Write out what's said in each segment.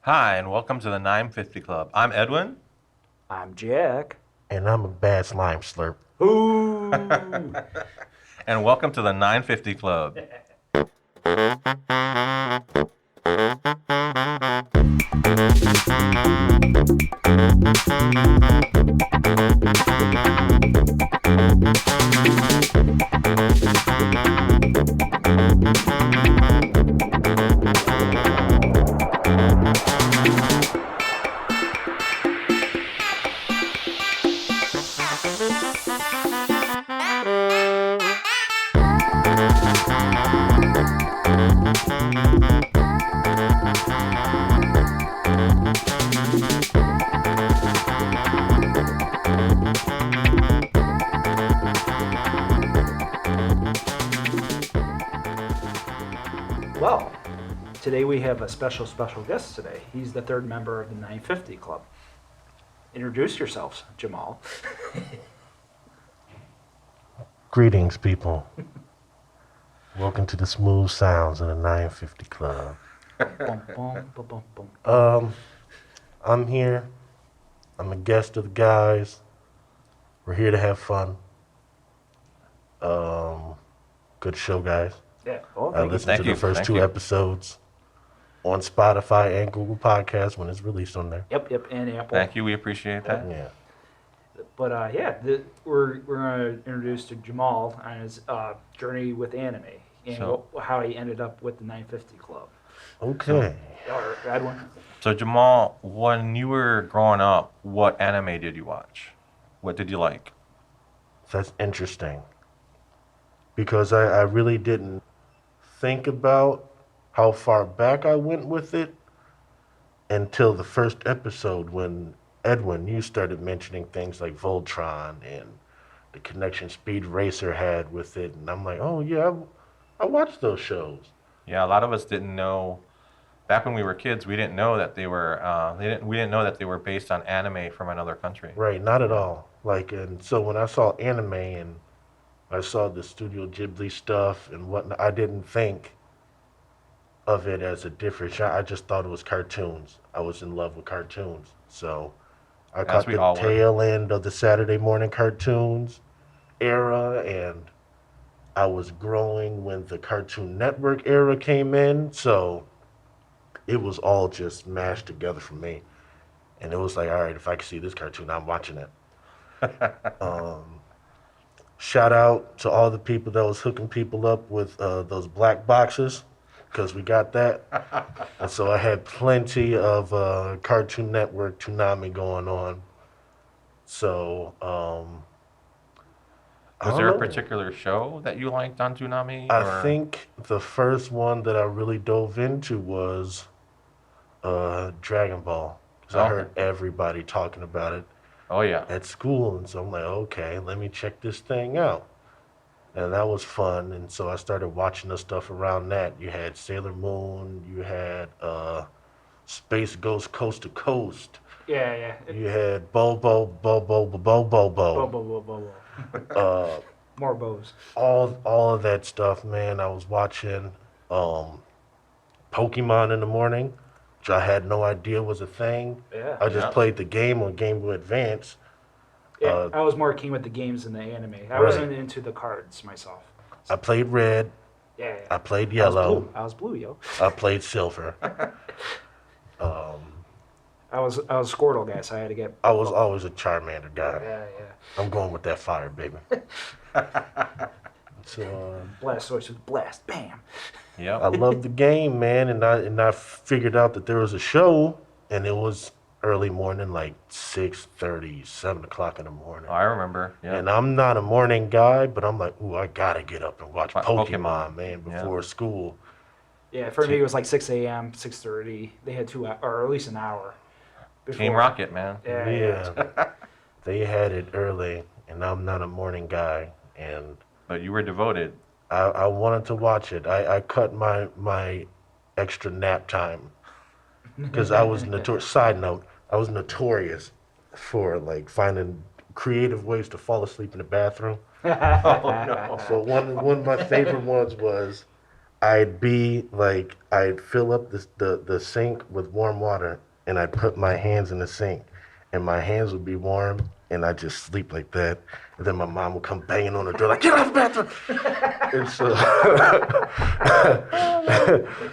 Hi, and welcome to the 950 Club. I'm Edwin. I'm Jack. And I'm a bad slime slurp. Ooh. And welcome to the 950 Club. Well, today we have a special guest today. He's the third member of the 950 Club. Introduce yourselves, Jamaal. Greetings, people. Welcome to the smooth sounds of the 950 Club. Bum, bum, bum, bum, bum. I'm here. I'm a guest of the guys. We're here to have fun. Good show, guys. Yeah. Oh, I thank you. listened to the first Thank two you. episodes on Spotify and Google Podcasts when it's released on there. Yep, and Apple. Thank you. We appreciate that. Yeah. But we're going to introduce to Jamaal on his journey with anime and So- how he ended up with the 950 Club. Okay. Or Edwin. So, Jamaal, when you were growing up, what anime did you watch? What did you like? That's interesting. Because I really didn't think about how far back I went with it until the first episode when Edwin, you started mentioning things like Voltron and the connection Speed Racer had with it. And I'm like, oh, yeah, I watched those shows. Yeah, a lot of us didn't know. Back when we were kids, we didn't know that they were. We didn't know that they were based on anime from another country. Right, not at all. And so when I saw anime and I saw the Studio Ghibli stuff and whatnot, I didn't think of it as a different genre. I just thought it was cartoons. I was in love with cartoons. So I caught we the all were. tail end of the Saturday morning cartoons era, and I was growing when the Cartoon Network era came in. So it was all just mashed together for me. And it was like, all right, if I can see this cartoon, I'm watching it. Shout out to all the people that was hooking people up with those black boxes, because we got that. And so I had plenty of Cartoon Network Toonami going on. So I Was don't there a know. particular show that you liked on Toonami? I think the first one that I really dove into was Dragon Ball, because I Okay. heard everybody talking about it Oh yeah. at school, and so I'm like, okay, let me check this thing out. And that was fun, and so I started watching the stuff around that. You had Sailor Moon, you had Space Ghost Coast to Coast, Yeah. you had Bobo, Bobo, Bobo, Bo, Bobo. bo, bo, bo, bo. Uh, More bows. all of that stuff, man. I was watching Pokemon in the morning, which I had no idea was a thing. Yeah. I just Yeah. played the game on Game Boy Advance. Yeah, I was more keen with the games than the anime. I Right. wasn't into the cards myself. I played Red, Yeah. I played I was Yellow, blue. I was blue, yo. I played Silver. I was Squirtle guy, so I had to get. I was always a Charmander guy. Yeah. I'm going with that fire, baby. So Blastoise with blast, bam. I Yep. love the game, man, and I figured out that there was a show, and it was early morning, like 6:30, 7 o'clock in the morning. Oh, I remember. Yeah. And I'm not a morning guy, but I'm like, ooh, I gotta get up and watch Pokemon, Pokemon, man, yeah. before school. Yeah, for me it was like 6 a.m., 6:30. They had 2 hours, or at least an hour. Team Rocket, man. Yeah. They had it early, and I'm not a morning guy, and But you were devoted. I wanted to watch it. I cut my extra nap time because I was notorious. Side note, I was notorious for like finding creative ways to fall asleep in the bathroom. Oh no. So one of my favorite ones was I'd fill up the sink with warm water, and I'd put my hands in the sink, and my hands would be warm, and I'd just sleep like that. And then my mom would come banging on the door like, get out of the bathroom. And so,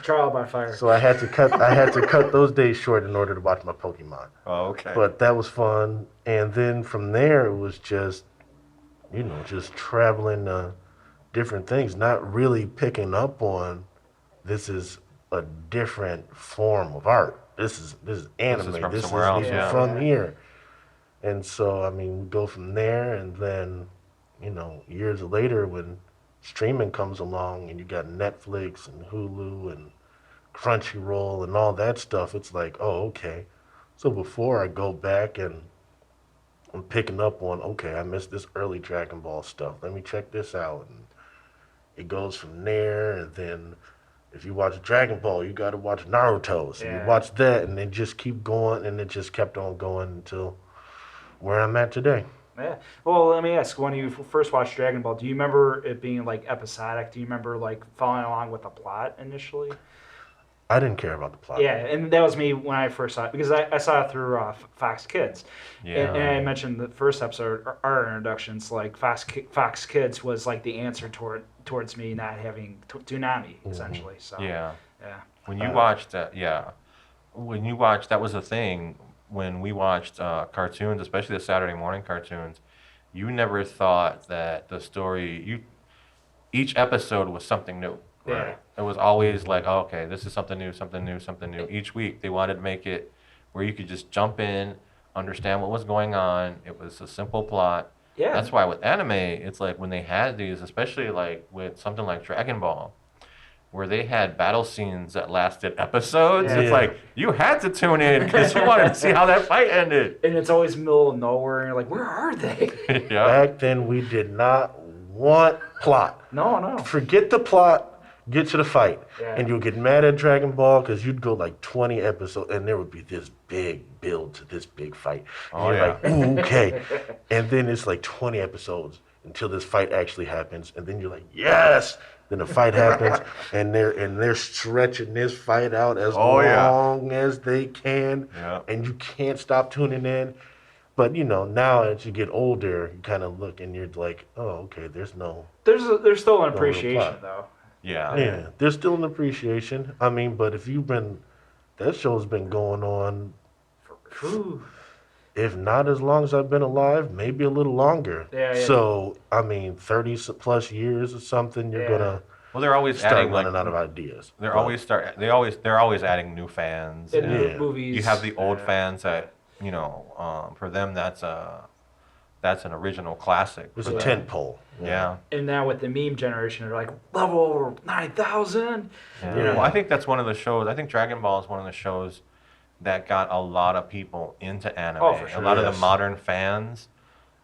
Trial by fire. so I had to cut those days short in order to watch my Pokemon. Oh, okay. But that was fun. And then from there, it was just, just traveling different things, not really picking up on this is a different form of art. This is anime. from This somewhere else, yeah. from here. And so, I mean, we go from there, and then, years later when streaming comes along and you got Netflix and Hulu and Crunchyroll and all that stuff, it's like, oh, okay. So before I go back and I'm picking up on, okay, I missed this early Dragon Ball stuff. Let me check this out. And it goes from there, and then if you watch Dragon Ball, you got to watch Naruto. So you watch that, and then just keep going, and it just kept on going until where I'm at today. Yeah. Well, let me ask, when you first watched Dragon Ball, do you remember it being like episodic? Do you remember like following along with the plot initially? I didn't care about the plot. Yeah, and that was me when I first saw it, because I saw it through Fox Kids. Yeah. And I mentioned the first episode, our introductions, like Fox Kids was like the answer towards me not having Toonami, essentially. So Yeah. yeah. When you watched that, that was the thing. When we watched cartoons, especially the Saturday morning cartoons, you never thought that the story, each episode was something new. Yeah. It was always like, oh, okay, this is something new, something new, something new. Each week, they wanted to make it where you could just jump in, understand what was going on. It was a simple plot. Yeah. That's why with anime, it's like when they had these, especially like with something like Dragon Ball, where they had battle scenes that lasted episodes. Yeah. It's like you had to tune in because you wanted to see how that fight ended. And it's always middle of nowhere, and you're like, where are they? Yeah. Back then, we did not want plot. No. Forget the plot. Get to the fight. Yeah. And you'll get mad at Dragon Ball because you'd go like 20 episodes and there would be this big build to this big fight. And Oh, you're yeah. like, ooh, okay. And then it's like 20 episodes until this fight actually happens. And then you're like, yes. Then the fight happens and they're stretching this fight out as long as they can. Yeah. And you can't stop tuning in. But now as you get older, you kind of look and you're like, oh, okay, there's There's still an No appreciation, plot. though. Yeah. there's still an appreciation. I mean, but if that show's been going on, Whew. if not as long as I've been alive, maybe a little longer. Yeah. So, I mean, 30 plus years or something, you're Yeah. gonna Well, they're always start adding running like out of ideas. they're But always adding new fans. In and Yeah. movies. You have the old yeah. fans that for them that's an original classic. it's for a them. tent pole. Yeah. And now with the meme generation, they're like, level over 9,000. Yeah. You know. Well, I think that's one of the shows. I think Dragon Ball is one of the shows that got a lot of people into anime. Oh, for sure. A lot of Yes. the modern fans.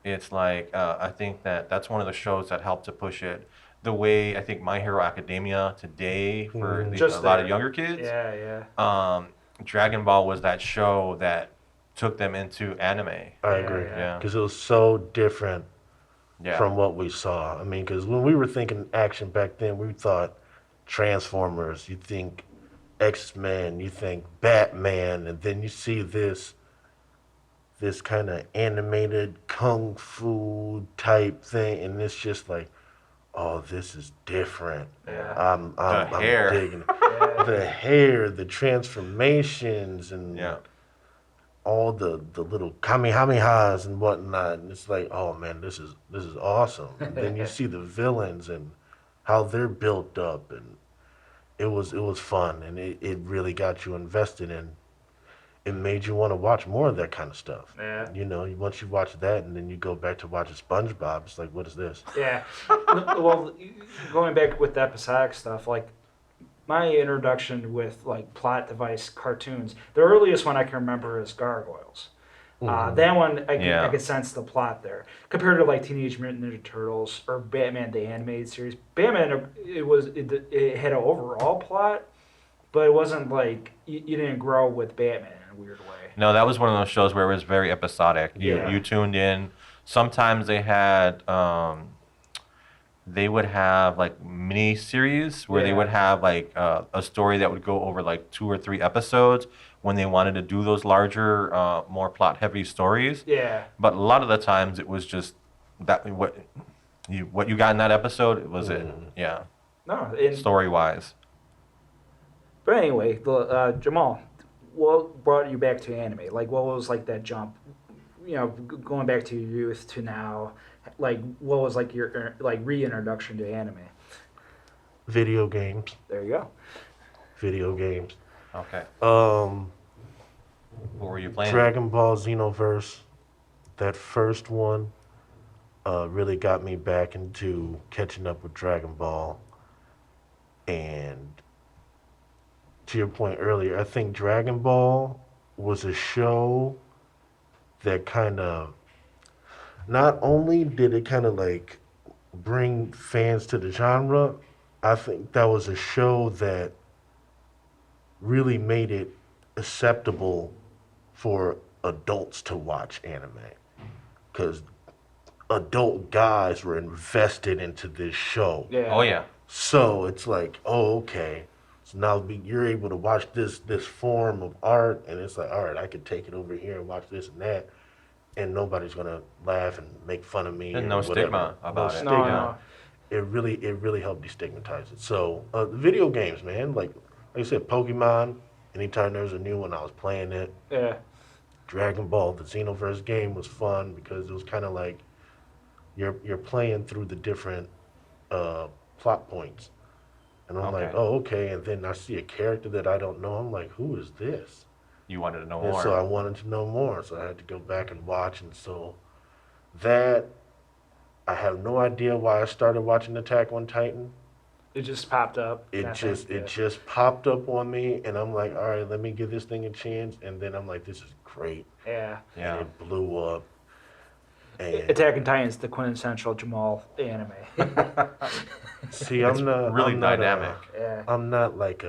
It's like I think that's one of the shows that helped to push it. The way I think My Hero Academia today for Just a lot there. of younger kids. Yeah. Dragon Ball was that show that took them into anime. I agree. Yeah. Because it was so different Yeah. from what we saw. I mean, because when we were thinking action back then, we thought Transformers, you think X-Men, you think Batman, and then you see this kind of animated kung fu type thing, and it's just like, oh, this is different. Yeah. I'm hair. digging it. The hair, the transformations, and Yeah. all the little kamehamehas and whatnot, and it's like, oh man, this is awesome. And then you see the villains and how they're built up, and it was fun, and it really got you invested in. It made you want to watch more of that kind of stuff. Yeah. Once you watch that, and then you go back to watching SpongeBob, it's like, what is this? Yeah. Well, going back with the episodic stuff, like my introduction with like plot device cartoons, the earliest one I can remember is Gargoyles. That one I could sense the plot there compared to like Teenage Mutant Ninja Turtles or Batman the animated series. Batman it had an overall plot, but it wasn't like you didn't grow with Batman in a weird way. No, that was one of those shows where it was very episodic. Yeah. You tuned in. Sometimes they had they would have like mini series where they would Yeah. have like a story that would go over like 2 or 3 episodes when they wanted to do those larger, more plot heavy stories. Yeah. But a lot of the times it was just that what you got in that episode was it. Yeah, No. And, story wise. but anyway, Jamal, what brought you back to anime? Like, what was like that jump? Going back to your youth to now. Like, what was like your like reintroduction to anime? Video games. There you go. Video games. Okay. Um, What were you playing? Dragon Ball Xenoverse. That first one really got me back into catching up with Dragon Ball. And to your point earlier, I think Dragon Ball was a show that kind of, not only did it kind of like bring fans to the genre, I think that was a show that really made it acceptable for adults to watch anime. Because adult guys were invested into this show. Yeah. Oh yeah. So it's like, oh, okay. So now you're able to watch this form of art, and it's like, all right, I could take it over here and watch this and that, and nobody's gonna laugh and make fun of me. And or no whatever. stigma about it. No, stigma. no. It really helped destigmatize it. So the video games, man, like I said, Pokemon. Anytime there was a new one, I was playing it. Yeah. Dragon Ball, the Xenoverse game was fun because it was kind of like you're playing through the different plot points. And I'm like, Okay. oh, okay. And then I see a character that I don't know. I'm like, who is this? You wanted to know And more. so I wanted to know more. So I had to go back and watch. And so that, I have no idea why I started watching Attack on Titan. It just popped up. It I just think, it just popped up on me, and I'm like, all right, let me give this thing a chance. And then I'm like, this is great. Yeah. Yeah. And it blew up. And Attack on Titan is the quintessential Jamal anime. see, I'm not really I'm not, dynamic. Yeah. I'm not like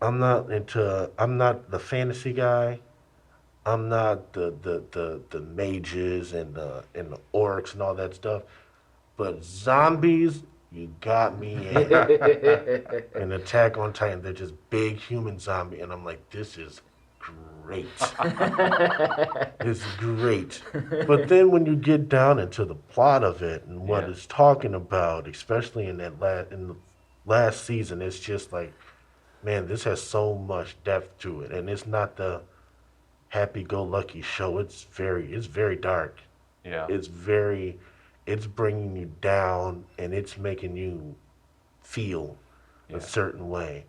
I'm not the fantasy guy. I'm not the mages and the orcs and all that stuff. But zombies, you got me in. And Attack on Titan, they're just big human zombie, and I'm like, this is great. It's great. But then when you get down into the plot of it and what Yeah. it's talking about, especially in the last season, it's just like, man, this has so much depth to it, and it's not the happy-go-lucky show. It's very dark. Yeah. It's bringing you down, and it's making you feel Yeah. a certain way.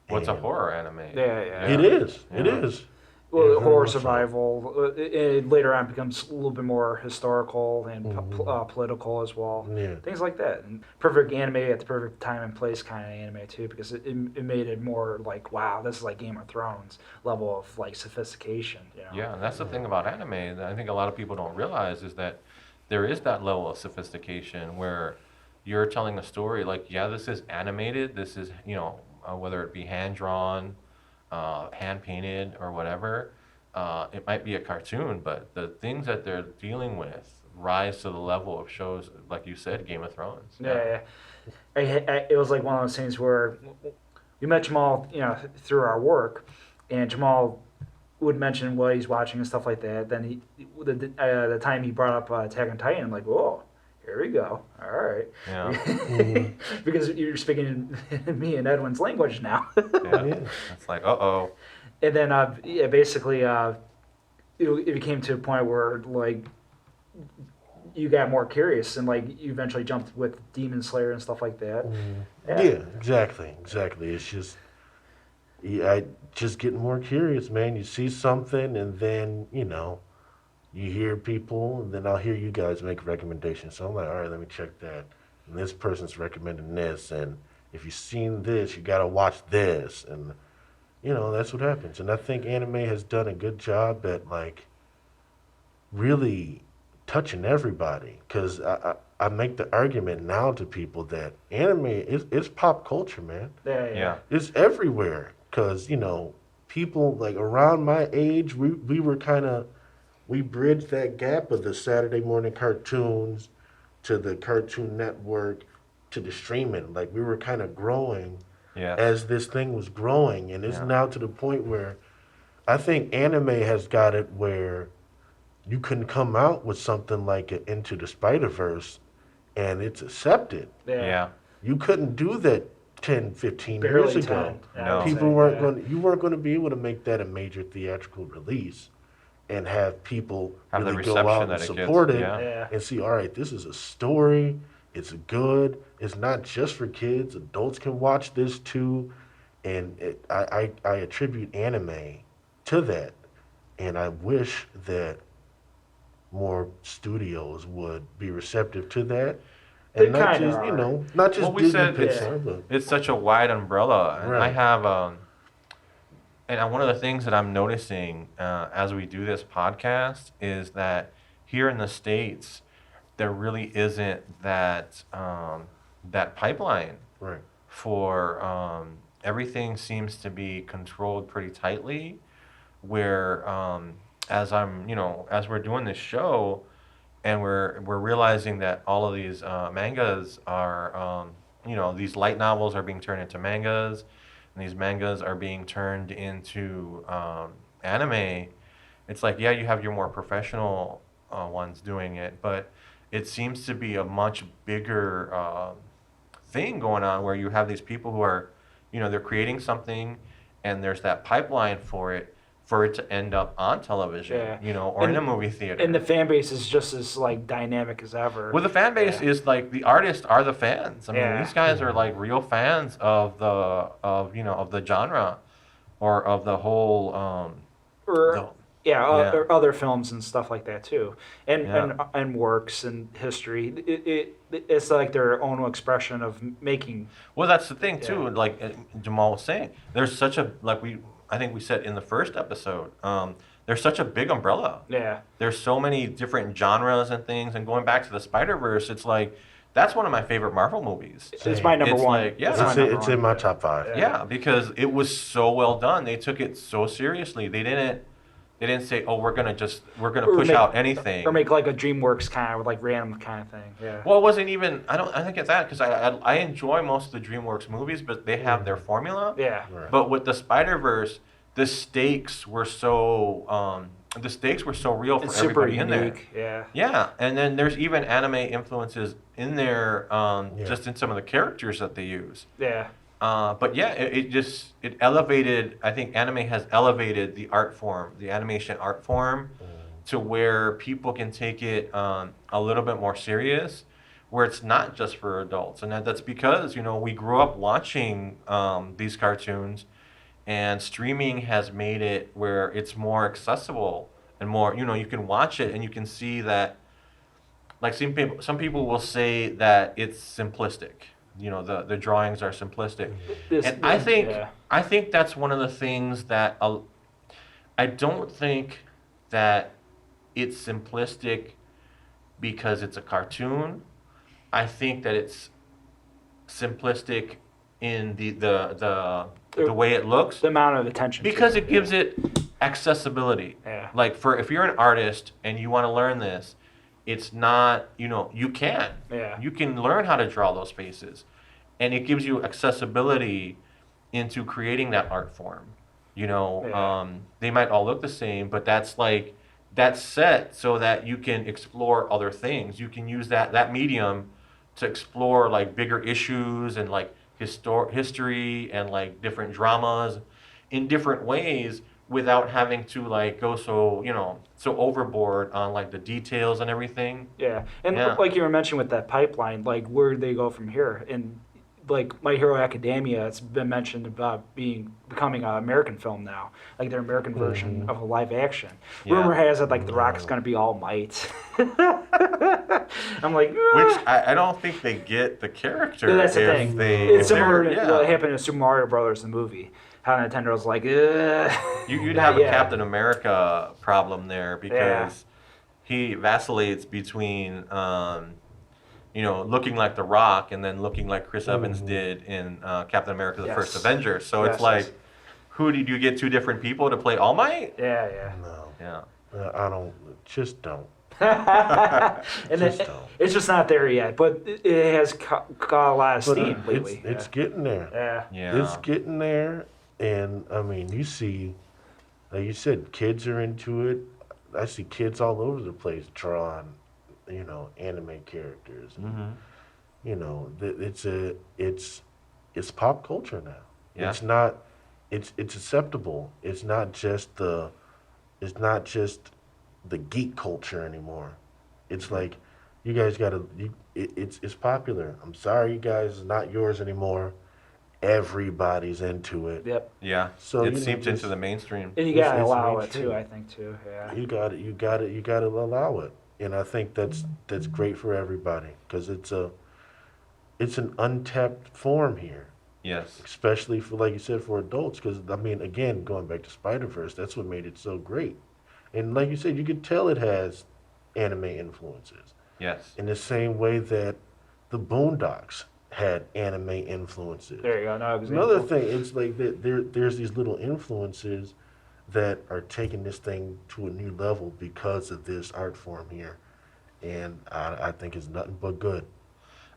What's a And horror anime? Yeah, yeah. It is. It Yeah. is. Well, Yeah, horror very much so. survival. It later on becomes a little bit more historical and Mhm. political as well. Yeah. Things like that. And perfect anime at the perfect time and place kind of anime too, because it made it more like, wow, this is like Game of Thrones level of like sophistication. You know? Yeah, and that's the thing about anime that I think a lot of people don't realize is that there is that level of sophistication where you're telling a story like, yeah, this is animated, this is, whether it be hand drawn, hand painted, or whatever. It might be a cartoon, but the things that they're dealing with rise to the level of shows, like you said, Game of Thrones. Yeah, yeah. It was like one of those things where we met Jamal, through our work, and Jamal would mention what he's watching and stuff like that. Then the time he brought up Attack on Titan, I'm like, whoa, here we go. All right. Yeah. Because you're speaking in me and Edwin's language now. Yeah. Yeah. It's like, uh-oh. And then, basically, it became to a point where, like, you got more curious and, like, you eventually jumped with Demon Slayer and stuff like that. Yeah, exactly. It's just, I just getting more curious, man. You see something, and then you hear people, and then I'll hear you guys make recommendations. So I'm like, all right, let me check that. And this person's recommending this, and if you've seen this, you gotta watch this, and that's what happens. And I think anime has done a good job at like really touching everybody. Because I make the argument now to people that anime is pop culture, man. Yeah. It's everywhere. Because people like around my age, we were we bridged that gap of the Saturday morning cartoons to the Cartoon Network to the streaming. Like we were kind of growing Yeah. as this thing was growing, and it's Yeah. now to the point where I think anime has got it where you can come out with something like it Into the Spider-Verse and it's accepted. Yeah. You couldn't do that 10, 15 Barely years ago. 10. No. I would People say, weren't yeah. going. You weren't going to be able to make that a major theatrical release, and have people Have the really go reception out that and it gets, support it, yeah. Yeah. and see. All right, this is a story. It's good. It's not just for kids. Adults can watch this too, and I attribute anime to that, and I wish that more studios would be receptive to that, They and not kinda just are. not just Well, we Disney said Pixar, but It's such a wide umbrella, and I Right. have one of the things that I'm noticing as we do this podcast is that here in the States, there really isn't that pipeline right. for everything seems to be controlled pretty tightly. Where as as we're doing this show, and we're realizing that all of these mangas are these light novels are being turned into mangas, and these mangas are being turned into anime. It's like, yeah, you have your more professional ones doing it, but it seems to be a much bigger thing going on where you have these people who are, they're creating something, and there's that pipeline for it to end up on television, Yeah. or in And- a movie theater. And the fan base is just as like dynamic as ever. Well, the fan base Yeah. is like the artists are the fans. I mean, Yeah. these guys are like real fans of the genre, or of the whole or the- yeah, yeah. or other films and stuff like that too, and Yeah. and works and history. It's like their own expression of making. Well, that's the thing too. Yeah. Like Jamal was saying, there's such a I think we said in the first episode, there's such a big umbrella. Yeah, There's so many different genres and things. And going back to the Spider-Verse, it's like that's one of my favorite Marvel movies. it's my number It's one. like, yeah. It's my It's, number it's one. in my top 5. Yeah, because it was so well done. They took it so seriously. They didn't say, "Oh, we're gonna Or push make- out anything." Or make like a DreamWorks kind of like random kind of thing. Yeah. Well, it wasn't even. I think it's that because I enjoy most of the DreamWorks movies, but they have their formula. Yeah. Right. But with the Spider-Verse, the stakes were so real for It's super everybody in there. unique. Yeah. Yeah, and then there's even anime influences in there, just in some of the characters that they use. Yeah. But yeah, it elevated. I think anime has elevated the art form, the animation art form, to where people can take it a little bit more serious, where it's not just for adults, and that's because we grew up watching these cartoons, and streaming has made it where it's more accessible and more. You can watch it and you can see that. Like some people will say that it's simplistic. The drawings are simplistic. And I think that's one of the things that I don't think that it's simplistic because it's a cartoon. I think that it's simplistic in the way it looks, the amount of attention to because it gives it accessibility. Yeah. Like if you're an artist and you want to learn this, it's not, you can. Yeah. You can learn how to draw those faces. And it gives you accessibility into creating that art form. Yeah. They might all look the same, but that's set so that you can explore other things. You can use that medium to explore like bigger issues and like history and like different dramas in different ways without having to like go so overboard on like the details and everything. Yeah, and Yeah. like you were mentioning with that pipeline, like where do they go from here? And like My Hero Academia, it's been mentioned about becoming an American film now, like their American version of a live action. Yeah. Rumor has it like The Rock's gonna be All Might. I'm like, Which I don't think they get the character. Yeah, that's the if thing. They, It's if similar they're- to yeah. what happened in Super Mario Brothers, the movie. How Nintendo's like, You'd have Yeah. a Captain America problem there because he vacillates between, looking like The Rock and then looking like Chris Evans did in Captain America: The First Yes. Avenger. So Yes, it's like, yes. who did you get two different people to play All Might? Yeah, yeah. No, Yeah. I don't. Just don't. And Just it, don't. it's just not there yet, but it has got a lot of But steam lately. it's getting there. Yeah. It's Yeah. getting there, and I mean, you see, like you said, kids are into it. I see kids all over the place drawing, anime characters. And, Mm-hmm. it's pop culture now. Yeah. It's not. It's acceptable. It's not just the geek culture anymore. It's like you guys gotta. It's popular. I'm sorry, you guys, it's not yours anymore. Everybody's into it. Yep. Yeah. So It you know, seeped into just the mainstream. And you It's- gotta it's allow it mainstream. too. I think too. Yeah. you got to allow it, and I think that's great for everybody because it's an untapped form here, Yes. especially for like you said for adults. Because I mean, again, going back to Spider Verse, that's what made it so great, and like you said, you could tell it has anime influences Yes. in the same way that the Boondocks had anime influences. There you go. No example. Another thing, it's like that there's these little influences that are taking this thing to a new level because of this art form here, and I think it's nothing but good.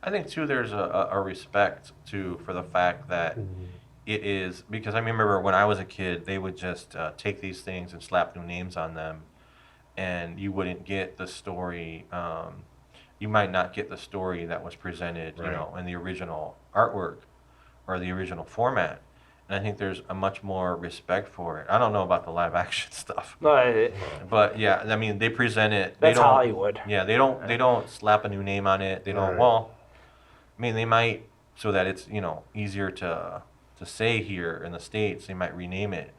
I think too there's a respect too for the fact that it is, because I remember when I was a kid they would just take these things and slap new names on them, and you wouldn't get the story. You might not get the story that was presented, Right. in the original artwork or the original format. And I think there's a much more respect for it. I don't know about the live action stuff, No, but yeah, I mean they present it. They that's don't. Hollywood. Yeah, they don't. They don't slap a new name on it. They don't. Right. Well, I mean, they might, so that it's easier to say here in the States. They might rename it.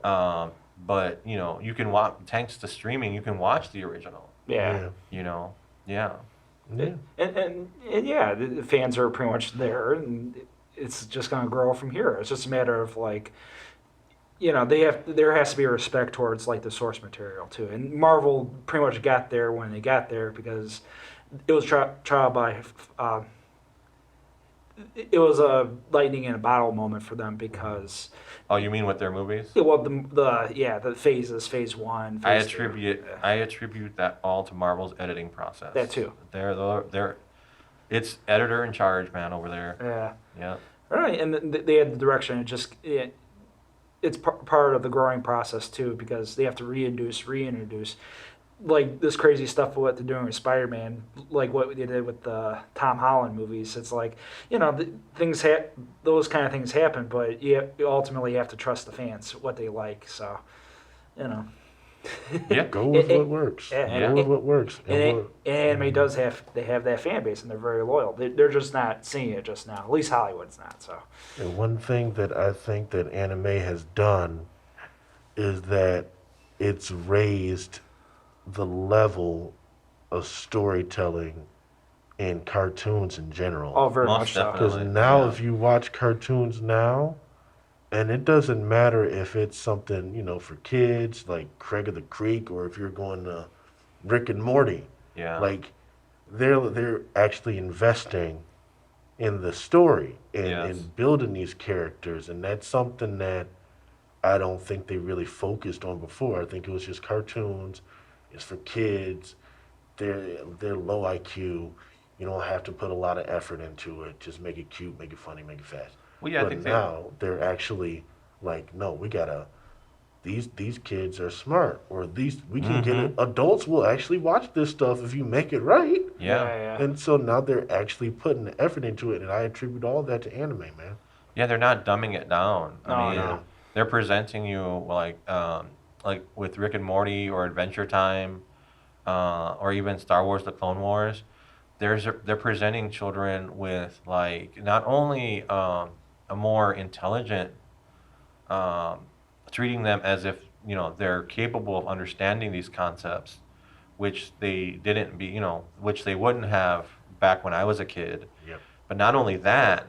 But you can watch, thanks to streaming, you can watch the original. Yeah. You know, yeah, Yeah. And yeah, the fans are pretty much there, and it's just going to grow from here. It's just a matter of like, there has to be a respect towards like the source material too. And Marvel pretty much got there when they got there because it was trial by. It was a lightning in a bottle moment for them because Oh, you mean with their movies? the phases, phase one. I Phase two. attribute that all to Marvel's editing process. That too. They're it's editor in charge, man, over there. Yeah. Yeah. All right, and they had the direction. It's part of the growing process too because they have to reintroduce, like this crazy stuff of what they're doing with Spider-Man, like what they did with the Tom Holland movies. It's like those kind of things happen, but you ultimately have to trust the fans what they like. So, Yeah. Go with what works. Yeah. Go with what works. And anime does have that fan base and they're very loyal. They're just not seeing it just now. At least Hollywood's not. So. And one thing that I think that anime has done is that it's raised the level of storytelling in cartoons in general. Oh, very Most much so. definitely. Because now, Yeah. if you watch cartoons now, and it doesn't matter if it's something, for kids, like Craig of the Creek, or if you're going to Rick and Morty, Yeah. like they're actually investing in the story and, Yes. and building these characters, and that's something that I don't think they really focused on before. I think it was just cartoons. It's for kids. They're low IQ. You don't have to put a lot of effort into it. Just make it cute, make it funny, make it fast. Well, yeah, I But think now they're actually like, no, we gotta. These kids are smart, or we can get it. Adults will actually watch this stuff if you make it right. Yeah. And so now they're actually putting the effort into it, and I attribute all that to anime, man. Yeah, they're not dumbing it down. I mean, No. they're presenting you like with Rick and Morty or Adventure Time, or even Star Wars: The Clone Wars. They're presenting children with like not only a more intelligent, treating them as if they're capable of understanding these concepts, which they didn't be, which they wouldn't have back when I was a kid. Yep. But not only that,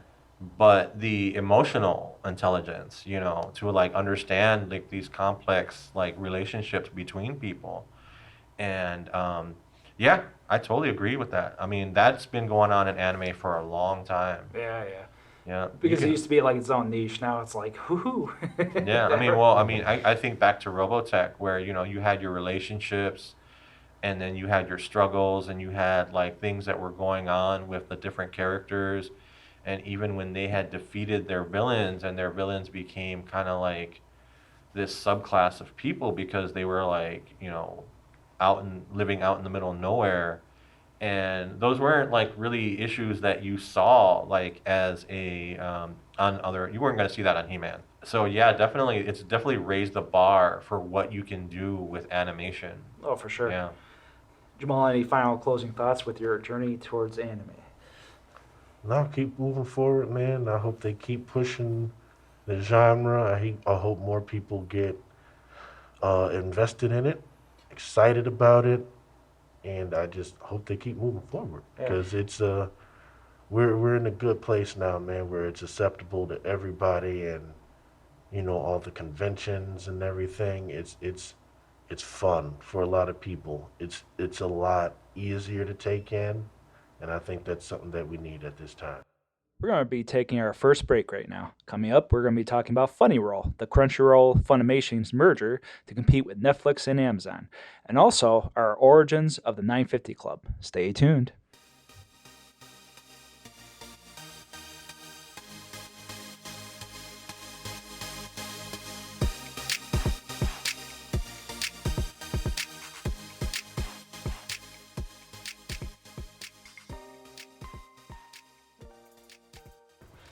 but the emotional intelligence, to like understand like these complex like relationships between people. And yeah, I totally agree with that. I mean, that's been going on in anime for a long time. Yeah. Yeah. Because You it can- used to be like its own niche. Now it's like, whoo. yeah, I mean, I think back to Robotech where, you had your relationships, and then you had your struggles, and you had like things that were going on with the different characters, and even when they had defeated their villains, and their villains became kind of like this subclass of people because they were like, living out in the middle of nowhere, and those weren't like really issues that you saw like as a on other, you weren't going to see that on He-Man. So yeah, definitely, it's definitely raised the bar for what you can do with animation. Oh, for sure. Yeah. Jamal, any final closing thoughts with your journey towards anime? No, keep moving forward, man. I hope they keep pushing the genre. I hope more people get invested in it, excited about it, and I just hope they keep moving forward Yeah. because we're in a good place now, man, where it's acceptable to everybody, and all the conventions and everything. It's fun for a lot of people. It's a lot easier to take in, and I think that's something that we need at this time. We're going to be taking our first break right now. Coming up, we're going to be talking about Funnyroll, the Crunchyroll Funimation's merger to compete with Netflix and Amazon, and also our origins of the 950 Club. Stay tuned.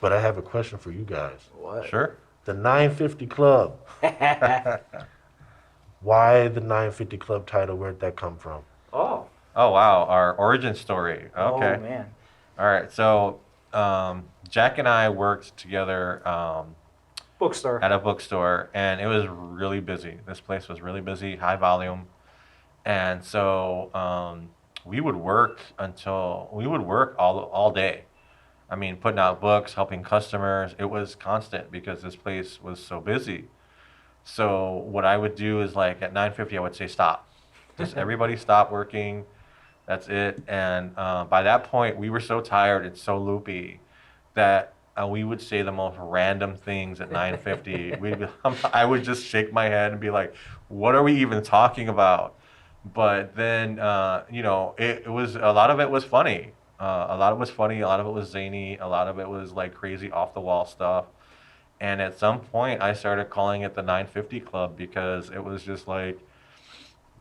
But I have a question for you guys. What? Sure. The 950 Club. Why the 950 Club title? Where'd that come from? Oh. Oh wow, our origin story. Okay. Oh, man. All right. So Jack and I worked together Bookstore. at a bookstore, and it was really busy. This place was really busy, high volume, and so we would work all day. I mean, putting out books, helping customers. It was constant because this place was so busy. So what I would do is like at 9:50, I would say stop. Just everybody stop working. That's it. And by that point, we were so tired and so loopy that we would say the most random things at 9:50. I would just shake my head and be like, "What are we even talking about?" But then, it was a lot of it was funny. A lot of it was funny. A lot of it was zany. A lot of it was like crazy off the wall stuff. And at some point, I started calling it the 950 Club because it was just like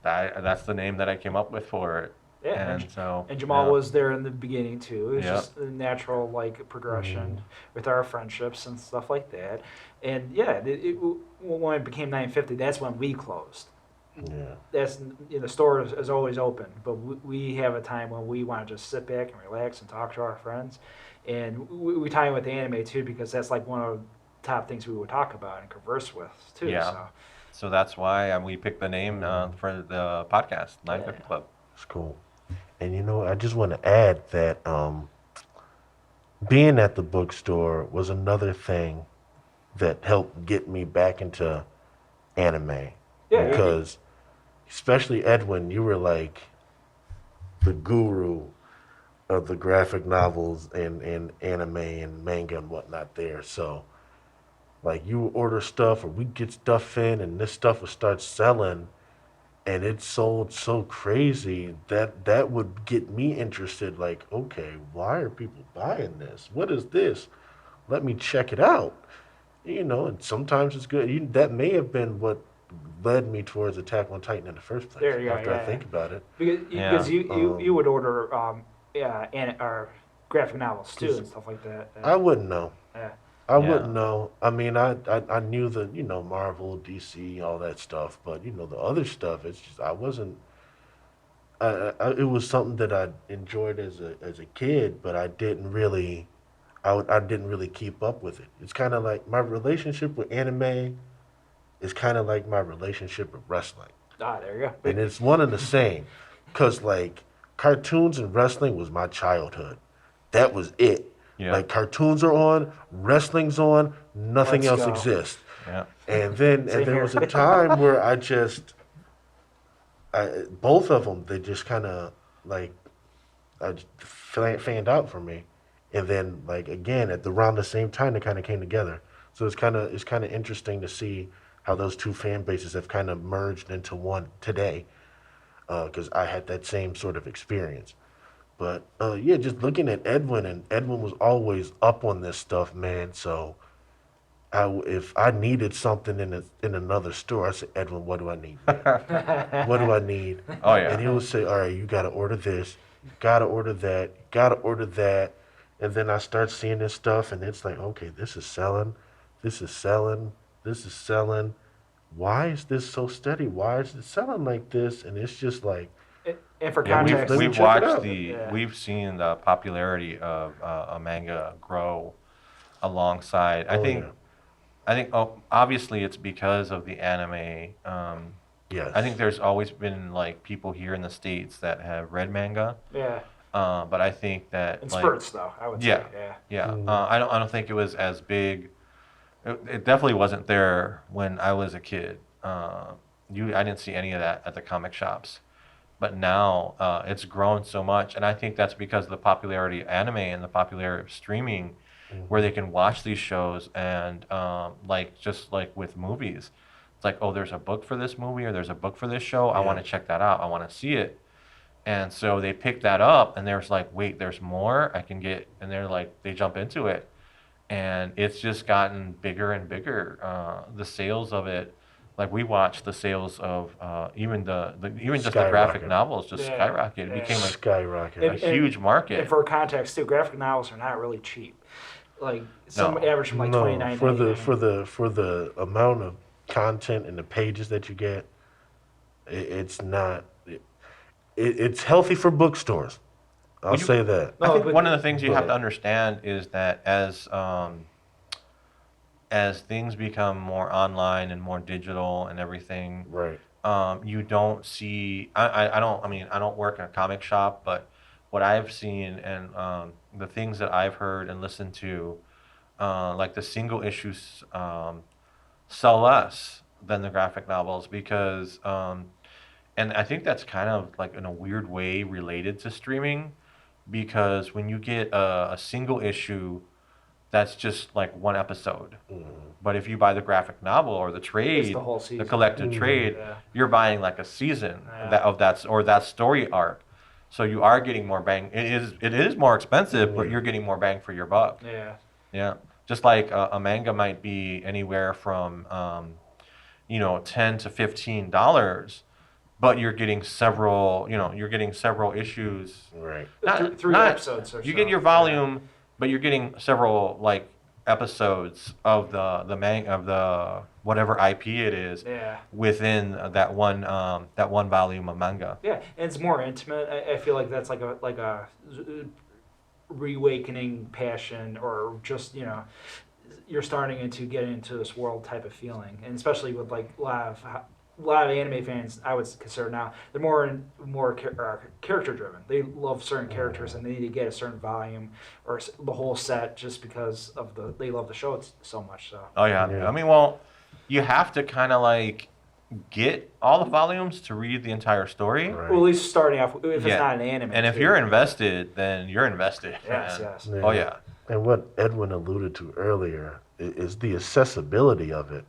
that's the name that I came up with for it. Yeah, And so and Jamal yeah. was there in the beginning too. It was Yeah. just a natural like progression with our friendships and stuff like that. And yeah, when it became 950, that's when we closed. Yeah. That's the store is always open, but we have a time when we want to just sit back and relax and talk to our friends. And we tie in with the anime too because that's like one of the top things we would talk about and converse with too. Yeah. So that's why we picked the name for the podcast, 950 Club. It's cool. And I just want to add that being at the bookstore was another thing that helped get me back into anime. Yeah. Because, especially Edwin, you were like the guru of the graphic novels and anime and manga and whatnot there. So, like, you would order stuff or we'd get stuff in and this stuff would start selling and it sold so crazy that would get me interested. Like, okay, why are people buying this? What is this? Let me check it out. And sometimes it's good. That may have been what led me towards Attack on Titan in the first place. There you go, After yeah. I think about it. Because you would order or graphic novels too and stuff like that. I wouldn't know. Yeah. I wouldn't know. I mean, I knew the Marvel, DC, all that stuff, but the other stuff, it's just I wasn't. It was something that I enjoyed as a kid, but I didn't really, I didn't really keep up with it. It's kind of like my relationship with anime is kind of like my relationship with wrestling, There you go. and it's one and the same, cause like cartoons and wrestling was my childhood. That was it. Yeah. Like cartoons are on, wrestling's on, nothing Let's else go. exists. Yeah. And then Same there here. was a time where both of them, they just kind of like fanned out for me. And then like again around the same time they kind of came together. So it's kind of interesting to see how those two fan bases have kind of merged into one today. because I had that same sort of experience. But yeah, just looking at Edwin, and Edwin was always up on this stuff, man. So if I needed something in another store, I said, Edwin, what do I need, man? What do I need? Oh And yeah. he would say, all right, you got to order this, you got to order that, you got to order that. And then I start seeing this stuff, and it's like, okay, this is selling, this is selling, this is selling. Why is this so steady? Why is it selling like this? And it's just like, And for Yeah, context, let me we've check it watched out. Yeah. we've seen the popularity of a manga grow alongside. Oh yeah, I think obviously it's because of the anime. yes, I think there's always been like people here in the States that have read manga, yeah. but I think that In like spurts, though, I would yeah, say. Yeah. yeah. Mm. I don't think it was as big. It definitely wasn't there when I was a kid. I didn't see any of that at the comic shops. But now it's grown so much, and I think that's because of the popularity of anime and the popularity of streaming, where Mhm. they can watch these shows and like just like with movies, it's like, oh, there's a book for this movie or there's a book for this show. I want Yeah. to check that out. I want to see it. And so they pick that up, and there's like, wait, there's more I can get, and they're like, they jump into it, and it's just gotten bigger and bigger. The sales of it, like we watched the sales of even just the graphic Skyrocket. novels just Yeah. skyrocket. It Yeah. became Skyrocket. a huge And market. for context, too, graphic novels are not really cheap. Like some No. average from like No, for the $29.99. for the amount of content and the pages that you get, it's not. It's healthy for bookstores. I'll Well, you, say that. I No, think but one of the things you have to But understand is that as things become more online and more digital and everything, right. you don't see. I don't. I mean, I don't work in a comic shop, but what I've seen and the things that I've heard and listened to, like the single issues, sell less than the graphic novels because, and I think that's kind of like in a weird way related to streaming because when you get a single issue, that's just like one episode. Mhm. But if you buy the graphic novel or the it's trade, the whole the season. collected Mhm. trade, Yeah. you're buying like a season Yeah. that of that or that story arc. So you are getting more bang. It is more expensive, but Yeah. you're getting more bang for your buck. Yeah. Yeah, just like a manga might be anywhere from $10 to $15, but you're getting several. You're getting several issues. Right. Three Not episodes or you so. get your volume, but you're getting several like episodes of the whatever IP it is Yeah. within that one volume of manga. Yeah, and it's more intimate. I feel like that's like a reawakening passion, or just you're starting to get into this world type of feeling, and especially with like a lot of anime fans, I would consider now they're more character driven. They love certain characters and they need to get a certain volume or the whole set just because of they love the show so much. So Oh yeah. Yeah. I mean, well, you have to kind of like get all the volumes to read the entire story. Right. well, at least starting off if Yeah. it's not an anime. And if too. you're invested, then you're invested. Yes, man. yes. Oh yeah. And what Edwin alluded to earlier is the accessibility of it.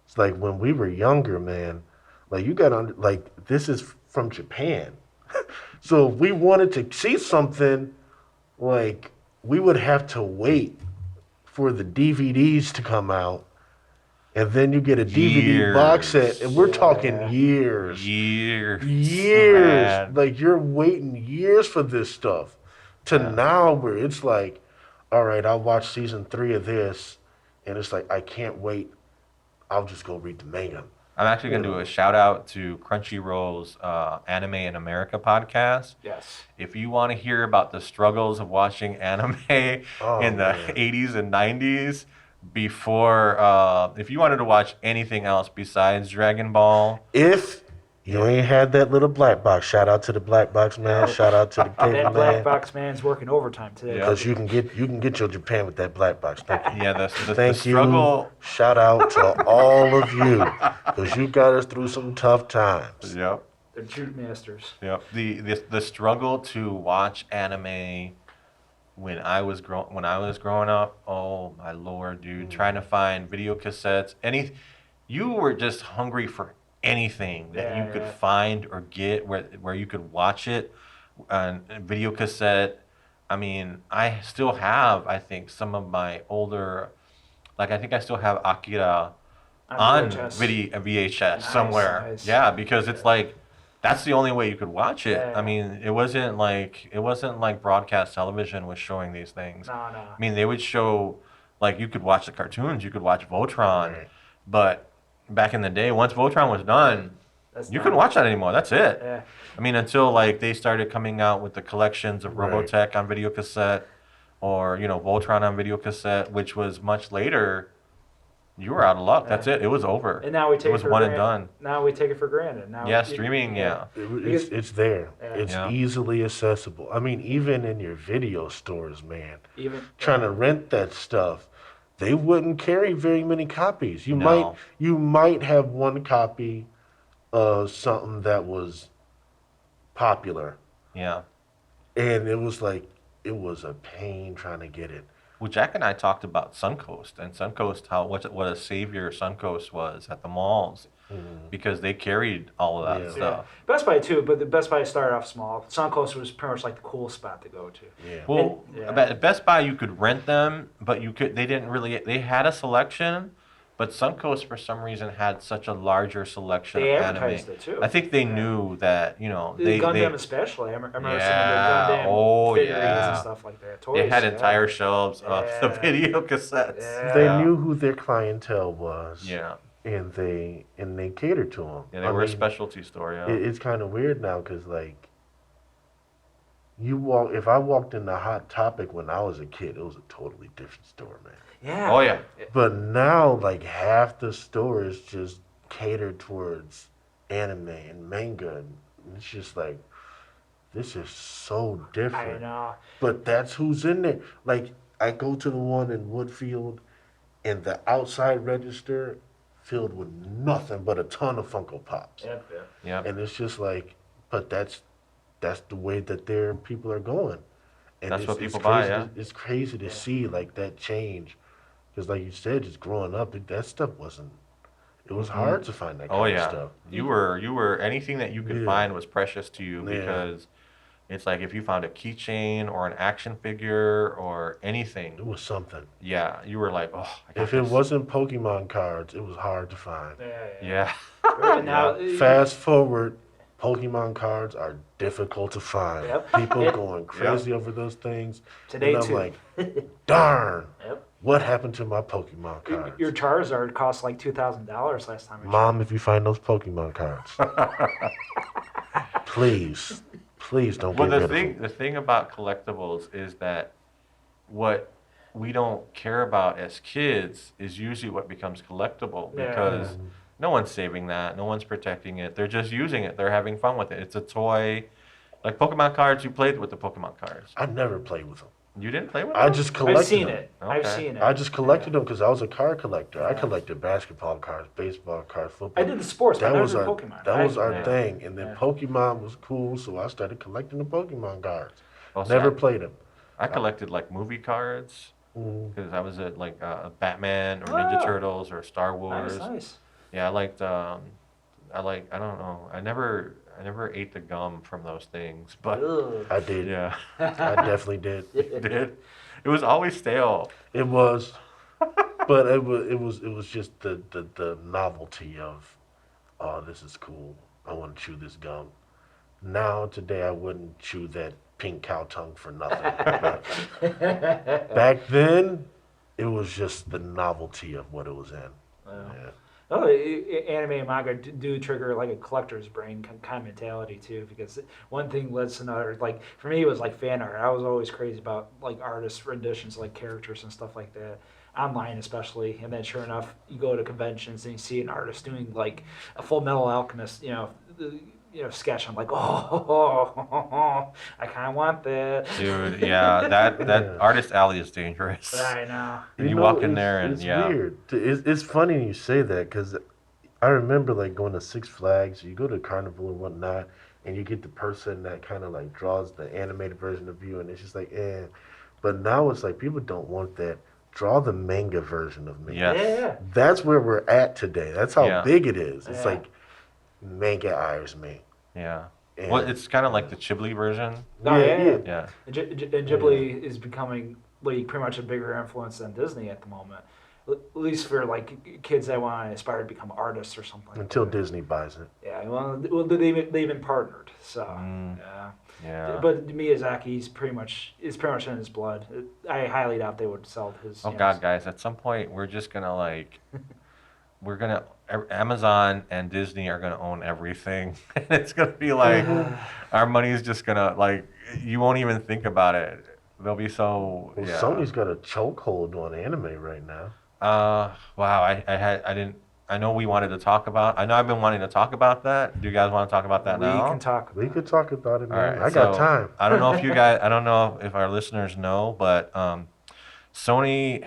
It's like when we were younger, man. Like you got on. Like this is from Japan, so if we wanted to see something, like we would have to wait for the DVDs to come out, and then you get a DVD box set, and we're talking Yeah. years. Years. Years. Man. Like you're waiting years for this stuff. To Yeah. now where it's like, all right, I'll watch season 3 of this, and it's like I can't wait. I'll just go read the manga. I'm actually going to do a shout out to Crunchyroll's Anime in America podcast. Yes. If you want to hear about the struggles of watching anime Oh, in the man. 80s and 90s, before, if you wanted to watch anything else besides Dragon Ball, If you ain't had that little black box, shout out to the black box man, shout out to the cable That black man, box man's working overtime today. Yeah. because you can get your Japan with that black box. Thank you. yeah, the Thank struggle. you. Shout out to all of you, because you got us through some tough times. Yep. They're true masters. Yep. The struggle to watch anime when I was growing up. Oh my lord, dude! Trying to find video cassettes. You were just hungry for anything that you could Yeah. find or get where you could watch it on video cassette. I mean, I still have, I think, some of my older, like I think I still have Akira On on VHS. VHS Nice, somewhere. nice. Yeah, because it's like that's the only way you could watch it. I Yeah. mean, it wasn't like broadcast television was showing these things. No, no. I mean, they would show like you could watch the cartoons, you could watch Voltron, Right. but back in the day, once Voltron was done, That's you not, couldn't watch that anymore. That's it. Yeah. I mean, until like they started coming out with the collections of Right. Robotech on video cassette, or Voltron on video cassette, which was much later. You were out of luck. That's it. It was over. And now we take It was for one and granted. done. Now we take it for granted. Now Yeah, streaming. Yeah. It's there. Yeah. It's Yeah. easily accessible. I mean, even in your video stores, man, Even trying to rent that stuff, they wouldn't carry very many copies. No. You might have one copy of something that was popular, Yeah. and it was a pain trying to get it. Well, Jack and I talked about Suncoast and Suncoast, what a savior Suncoast was at the malls because they carried all of that Yeah. yeah. stuff. Best Buy too, but the Best Buy started off small. Suncoast was pretty much like the cool spot to go to. Yeah. Well, Yeah. at Best Buy you could rent them, but they had a selection, but Suncoast for some reason had such a larger selection They of advertised anime. it too. I think they Yeah. knew that, The they Gundam especially. I remember Yeah. some of the Gundam Oh, figurines yeah. and stuff like that. they Toys, had yeah. entire shelves of the Yeah. video cassettes. Yeah. They knew who their clientele was, Yeah. and they catered to them. Yeah, they were a specialty store, yeah. It's kind of weird now because like if I walked into Hot Topic when I was a kid, it was a totally different store, man. Yeah. Oh, yeah. But now, like half the store is just catered towards anime and manga, and it's just like this is so I different. know. But that's who's in there. Like I go to the one in Woodfield, and the outside register filled with nothing but a ton of Funko Pops, Yep, yep. Yeah. and it's just like, but that's the way that their people are going. And That's what it's people buy, crazy yeah. It's crazy to see like that change, because like you said, just growing up, that stuff wasn't. It was hard to find that kind Oh of yeah, stuff. you were anything that you could Yeah. find was precious to you Yeah. because it's like if you found a keychain or an action figure or It anything, was something. yeah, you were like, oh, I got If it this. wasn't Pokemon cards, it was hard to find. Yeah. Yeah. Now, Fast forward, Pokemon cards are difficult to find. Yep. People Yep. going crazy over those things. Today and I'm too. like, darn, Yep. what happened to my Pokemon cards? Your Charizard cost like $2,000 last time. Mom, if you find those Pokemon cards, please don't Well, get the rid of them. the thing about collectibles is that what we don't care about as kids is usually what becomes collectible Yeah. because no one's saving that, no one's protecting it. They're just using it. They're having fun with it. It's a toy. Like Pokemon cards, you played with the Pokemon cards. I never played with them. You didn't play with I them? just collected I've seen them. it. I've Okay. seen it. I just collected them because I was a card collector. I Yeah. collected basketball cards, baseball cards, football. I did the sports, but That never was did our Pokemon. that was our Yeah. thing, and then Yeah. Pokemon was cool, so I started collecting the Pokemon cards. Well, Never see, played them. I collected like movie cards Mm. because I was at like Batman or Ninja Oh. Turtles or Star Wars. Nice. Yeah, I don't know. I never ate the gum from those things, but Ugh. I did. yeah, I definitely did. it did. It was always stale. It was, but it was just the novelty of, oh, this is cool. I want to chew this gum. Now today I wouldn't chew that pink cow tongue for nothing. But back then, it was just the novelty of what it was in. Yeah. Oh, anime and manga do trigger like a collector's brain kind of mentality too, because one thing leads to another. Like for me, it was like fan art. I was always crazy about like artist renditions, like characters and stuff like that, online especially. And then sure enough, you go to conventions and you see an artist doing like a Full Metal Alchemist, sketch. I'm like, I kind of want that. Dude, yeah, that Yeah. artist alley is dangerous. I know. And you know, walk in it's- there and it's yeah. weird. It's funny you say that because I remember like going to Six Flags. You go to Carnival and whatnot, and you get the person that kind of like draws the animated version of you, and it's just like, eh. But now it's like people don't want that. Draw the manga version of me. Yes. Yeah. That's where we're at today. That's how Yeah. big it is. It's Yeah. like mega ires me. Yeah. And Well, it's kind of like the Ghibli version. Oh, yeah. Yeah. And Ghibli is becoming like pretty much a bigger influence than Disney at the moment. At least for like kids that want to aspire to become artists or something. Until like that. Disney buys it. Yeah, well, they've been partnered, so yeah. Yeah. But Miyazaki's pretty much in his blood. I highly doubt they would sell his. Oh God, guys! At some point, we're just gonna Amazon and Disney are gonna own everything. It's gonna be like our money's just gonna you won't even think about it. They'll be so. Well, Yeah. Sony's got a chokehold on anime right now. Wow. I didn't. I know we wanted to talk about. I know I've been wanting to talk about that. Do you guys want to talk about that We now? can talk. We could talk about it, All man. right, I got so time. I don't know if you guys. I don't know if our listeners know, but Sony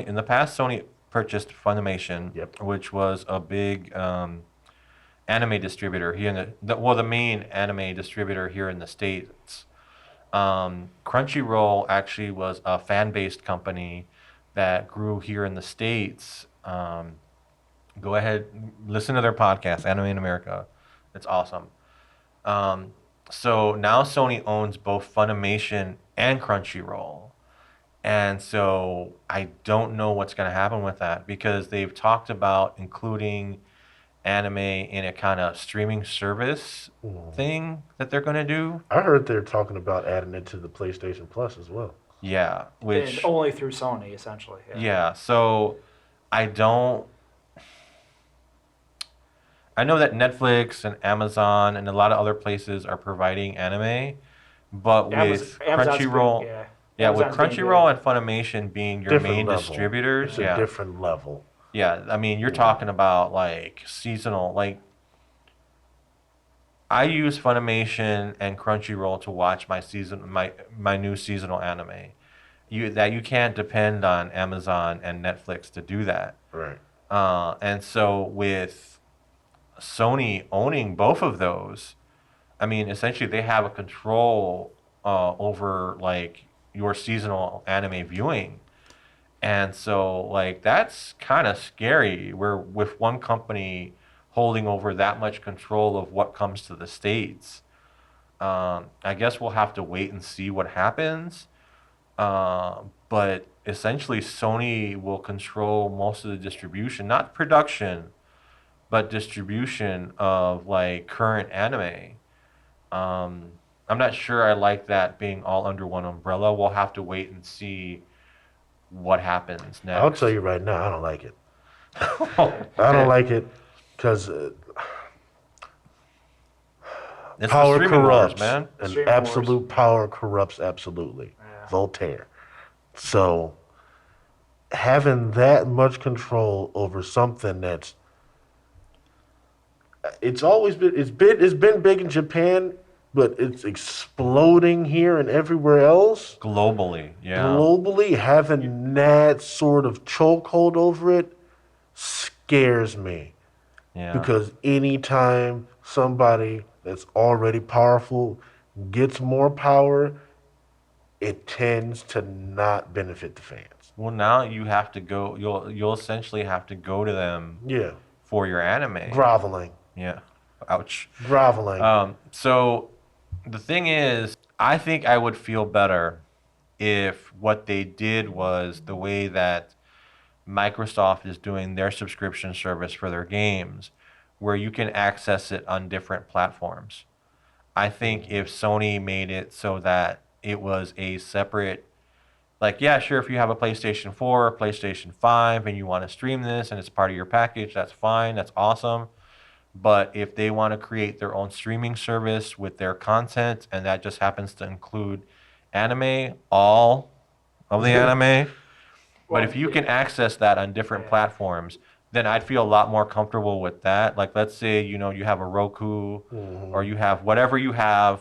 in the past. Sony purchased Funimation, Yep. which was a big anime distributor here in the main anime distributor here in the States. Crunchyroll actually was a fan-based company that grew here in the States. Go ahead, listen to their podcast, Anime in America. It's awesome. So now Sony owns both Funimation and Crunchyroll. And so I don't know what's going to happen with that because they've talked about including anime in a kind of streaming service thing that they're going to do. I heard they're talking about adding it to the PlayStation Plus as well. Yeah, which And only through Sony, essentially. yeah. So I don't. I know that Netflix and Amazon and a lot of other places are providing anime, but with Amazon's Crunchyroll, big, yeah. yeah, with Amazon's being Crunchyroll and Funimation being your Different main level. distributors, It's a different level. yeah. I mean, you're talking about like seasonal. Like, I use Funimation and Crunchyroll to watch my new seasonal anime. You can't depend on Amazon and Netflix to do that. Right. And so with Sony owning both of those, I mean, essentially they have a control over like your seasonal anime viewing. And so like that's kind of scary where with one company holding over that much control of what comes to the States. I guess we'll have to wait and see what happens. But essentially Sony will control most of the distribution, not production, but distribution of like current anime. I'm not sure I like that being all under one umbrella. We'll have to wait and see what happens next. I'll tell you right now, I don't like it. Okay. I don't like it because It's the power streaming corrupts, wars, man. and Streaming absolute power corrupts absolutely. Yeah. Voltaire. So having that much control over something that's it's been big in Japan, but it's exploding here and everywhere else. Globally, yeah. Globally, having that sort of chokehold over it scares me. Yeah. Because anytime somebody that's already powerful gets more power, it tends to not benefit the fans. Well, now you have to go. You'll essentially have to go to them Yeah. for your anime. Groveling. Yeah. Ouch. Groveling. So the thing is, I think I would feel better if what they did was the way that Microsoft is doing their subscription service for their games, where you can access it on different platforms. I think if Sony made it so that it was a separate, like, yeah, sure, if you have a PlayStation 4 or PlayStation 5 and you want to stream this and it's part of your package, that's fine, that's awesome. But if they want to create their own streaming service with their content and that just happens to include anime, all of the anime, but if you can access that on different platforms, then I'd feel a lot more comfortable with that. Like, let's say, you have a Roku or you have whatever you have,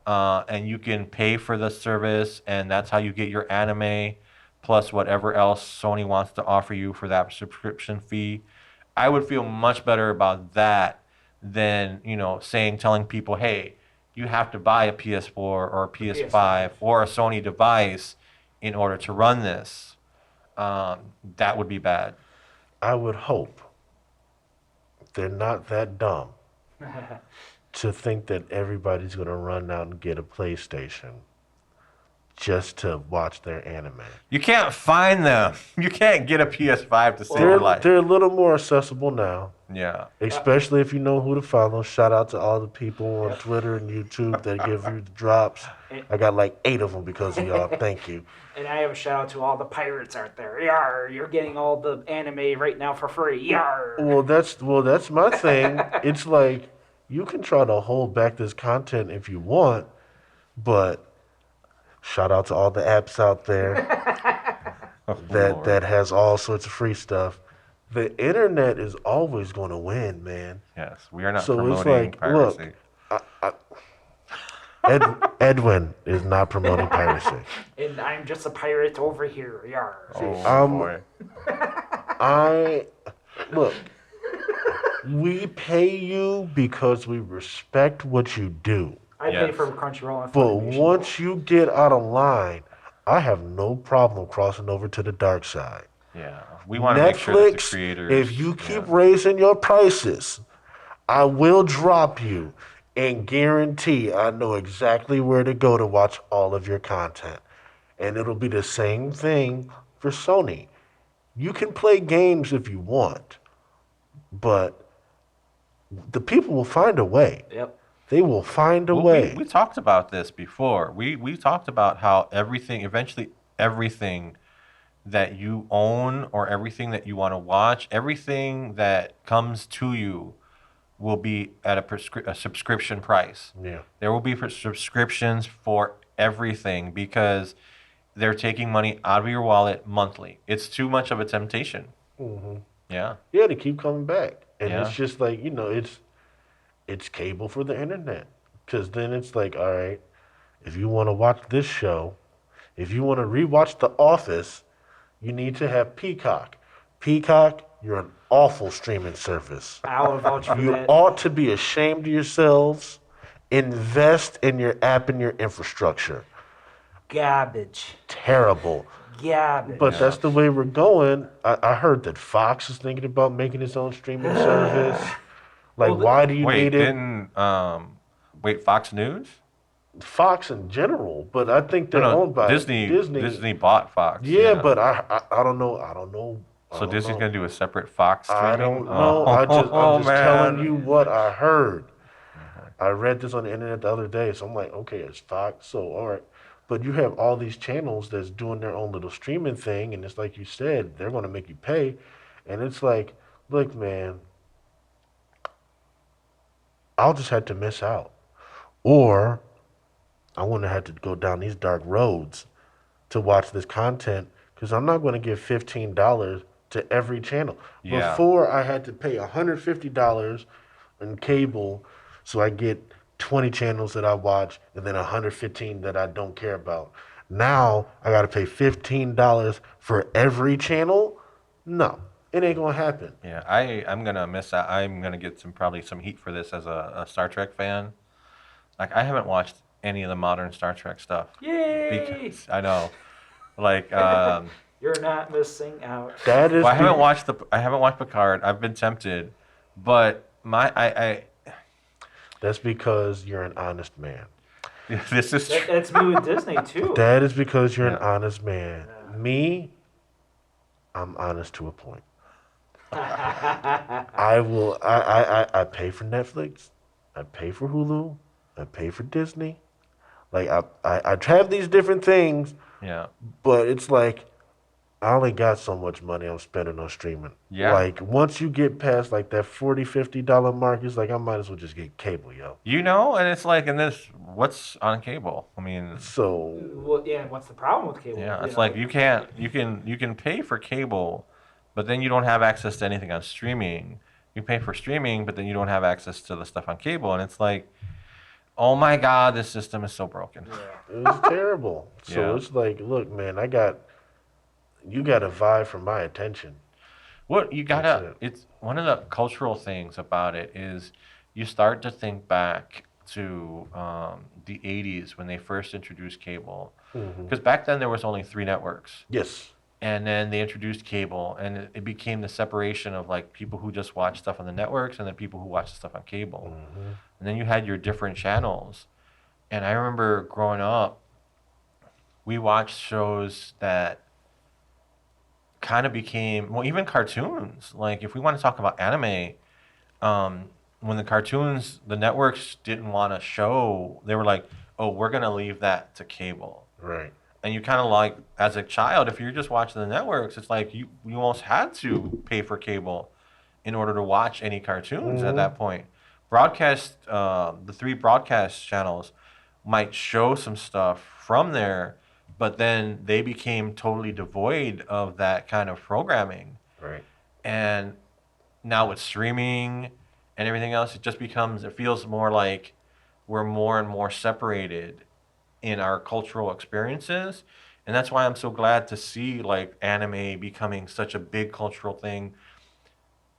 and you can pay for the service, and that's how you get your anime plus whatever else Sony wants to offer you for that subscription fee. I would feel much better about that than, telling people, hey, you have to buy a PS4 or a PS5 or a Sony device in order to run this. That would be bad. I would hope they're not that dumb To think that everybody's going to run out and get a PlayStation just to watch their anime. You can't find them. You can't get a PS5 to save your life. They're a little more accessible now, Yeah. especially if you know who to follow. Shout out to all the people on Twitter and YouTube that give you the drops. I got like 8 of them because of y'all. Thank you. And I have a shout out to all the pirates out there. Yar, you're getting all the anime right now for free. Yar. Well, that's my thing. It's like you can try to hold back this content if you want, but shout out to all the apps out there that has all sorts of free stuff. The internet is always going to win, man. Yes, we are not So it's promoting like, piracy. look, Edwin is not promoting piracy. And I'm just a pirate over here. Yar. Boy. Look, we pay you because we respect what you do. I pay Yes. for Crunchyroll and But Funimation. once you get out of line, I have no problem crossing over to the dark side. Yeah. We want to make sure that the Netflix, creators. if you keep raising your prices, I will drop you and guarantee I know exactly where to go to watch all of your content. And it'll be the same thing for Sony. You can play games if you want, but the people will find a way. Yep. They will find a Well, way. we talked about this before. We talked about how eventually everything that you own or everything that you want to watch, everything that comes to you will be at a subscription price. Yeah. There will be subscriptions for everything because they're taking money out of your wallet monthly. It's too much of a temptation. Mm-hmm. Yeah. Yeah, they keep coming back. And Yeah. it's just like, it's cable for the internet. Because then it's like, all right, if you want to watch this show, if you want to rewatch The Office, you need to have Peacock. Peacock, you're an awful streaming service. I'll vouch for You that. ought to be ashamed of yourselves. Invest in your app and your infrastructure. Garbage. Terrible. Garbage. But that's the way we're going. I heard that Fox is thinking about making its own streaming service. Like, why do you Wait, need it? wait, Fox News? Fox in general, but I think they're owned by Disney. Disney bought Fox. Yeah, but I don't know. So Disney's gonna do a separate Fox streaming? I don't know. Oh, I'm just telling man. you what I heard. I read this on the internet the other day, so I'm like, okay, it's Fox, so all right. But you have all these channels that's doing their own little streaming thing, and it's like you said, they're going to make you pay. And it's like, look, man, I'll just have to miss out. Or I wouldn't have had to go down these dark roads to watch this content because I'm not going to give $15 to every channel. Yeah. Before, I had to pay $150 in cable so I get 20 channels that I watch and then 115 that I don't care about. Now I got to pay $15 for every channel? No, it ain't going to happen. Yeah, I'm gonna miss out. I'm gonna get probably some heat for this as a Star Trek fan. Like I haven't watched any of the modern Star Trek stuff. Yay! Because I know, like You're not missing out. That is well, I haven't watched Picard. I've been tempted, but I that's because you're an honest man. this is true. That's me with Disney too. That is because you're an Yeah. honest man. Me, I'm honest to a point. I pay for Netflix, I pay for Hulu, I pay for Disney. Like I have these different things, Yeah. but it's like I only got so much money I'm spending on streaming. Yeah. Like once you get past like that $40-$50 mark, it's like I might as well just get cable, yo. You know, and it's like, and this, what's on cable? I mean, So Well, yeah. What's the problem with cable? yeah, You it's know? like you can pay for cable, but then you don't have access to anything on streaming. You pay for streaming, but then you don't have access to the stuff on cable, and it's like, oh my God, this system is so broken. Yeah. it was terrible. So Yeah. it's like, look, man, you got to vie for my attention. What you That's gotta, it. it's one of the cultural things about it is you start to think back to the 80s when they first introduced cable. Mhm. Because back then there was only 3 networks. Yes. and then they introduced cable, and it became the separation of like people who just watch stuff on the networks and then people who watch stuff on cable. Hmm. And then you had your different channels. And I remember growing up, we watched shows that kind of became, well, even cartoons. Like if we want to talk about anime, um, when the cartoons, the networks didn't want to show, they were like, oh, we're gonna leave that to cable. Right. And you kind of like, as a child, if you're just watching the networks, it's like you almost had to pay for cable in order to watch any cartoons at Hmm. that point. Broadcast, the three broadcast channels might show some stuff from there, but then they became totally devoid of that kind of programming. Right. And now with streaming and everything else, it just becomes, it feels more like we're more and more separated in our cultural experiences. And that's why I'm so glad to see like anime becoming such a big cultural thing,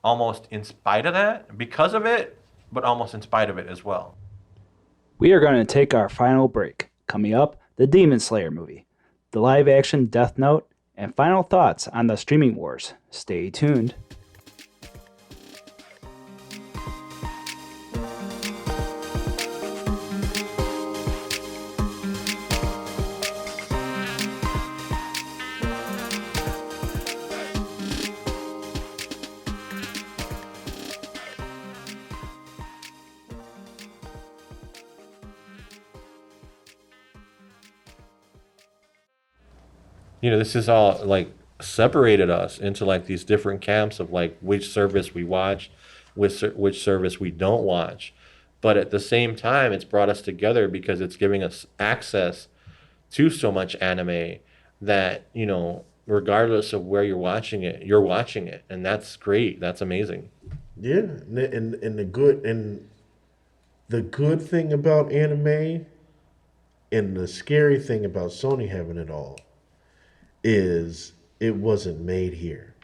almost in spite of that, because of it, but almost in spite of it as well. We are going to take our final break. Coming up, the Demon Slayer movie, the live action Death Note, and final thoughts on the streaming wars. Stay tuned. This is all like separated us into like these different camps of like which service we watch, which service we don't watch. But at the same time, it's brought us together because it's giving us access to so much anime that, regardless of where you're watching it. And that's great. That's amazing. Yeah, and the good thing about anime and the scary thing about Sony having it all is it wasn't made here.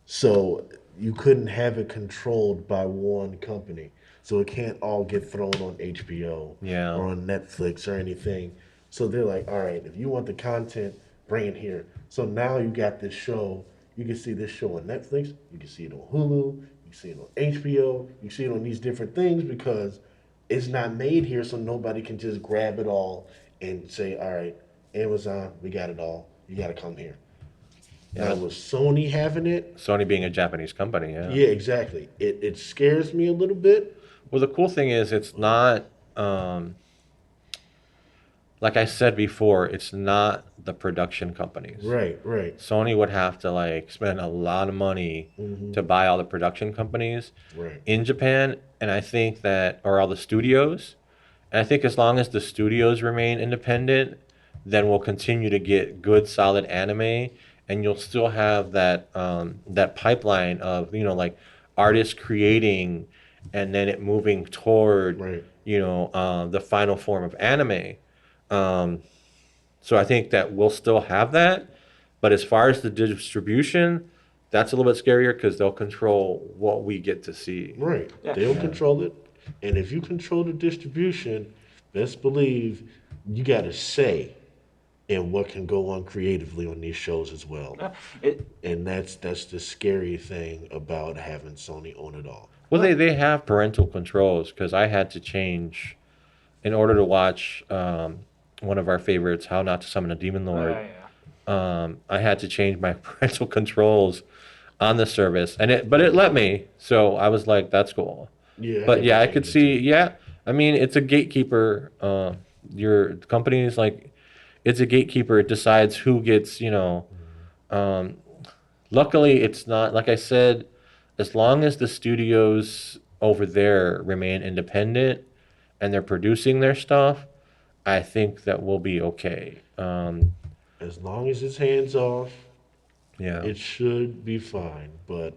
So you couldn't have it controlled by one company. So it can't all get thrown on HBO Yeah. or on Netflix or anything. So they're like, all right, if you want the content, bring it here. So now you got this show. You can see this show on Netflix. You can see it on Hulu. You can see it on HBO. You can see it on these different things because it's not made here, so nobody can just grab it all and say, all right, Amazon, we got it all. You got to come here. Now, Yeah. with Sony having it, Sony being a Japanese company. Yeah. yeah, exactly. It scares me a little bit. Well, the cool thing is it's not, um, like I said before, it's not the production companies. Right, right. Sony would have to like spend a lot of money Hmm. to buy all the production companies Right, in Japan, and I think that, or all the studios. And I think as long as the studios remain independent, then we'll continue to get good, solid anime, and you'll still have that pipeline of like artists creating, and then it moving toward right. the final form of anime. Um, so I think that we'll still have that, but as far as the distribution, that's a little bit scarier because they'll control what we get to see. Right. Yeah. They'll Yeah. control it. And if you control the distribution, best believe you got a say in what can go on creatively on these shows as well. Yeah, it, And that's the scary thing about having Sony own it all. Well, they have parental controls because I had to change in order to watch one of our favorites, How Not to Summon a Demon Lord. yeah. I had to change my parental controls on the service, but it let me, so I was like, that's cool. Yeah. But had yeah, to I could change it see. too. Yeah, I mean, it's a gatekeeper. Your company is like, it's a gatekeeper. It decides who gets. Um, Luckily, it's not like I said. As long as the studios over there remain independent and they're producing their stuff, I think that we'll be okay. As long as it's hands off, Yeah. it should be fine. But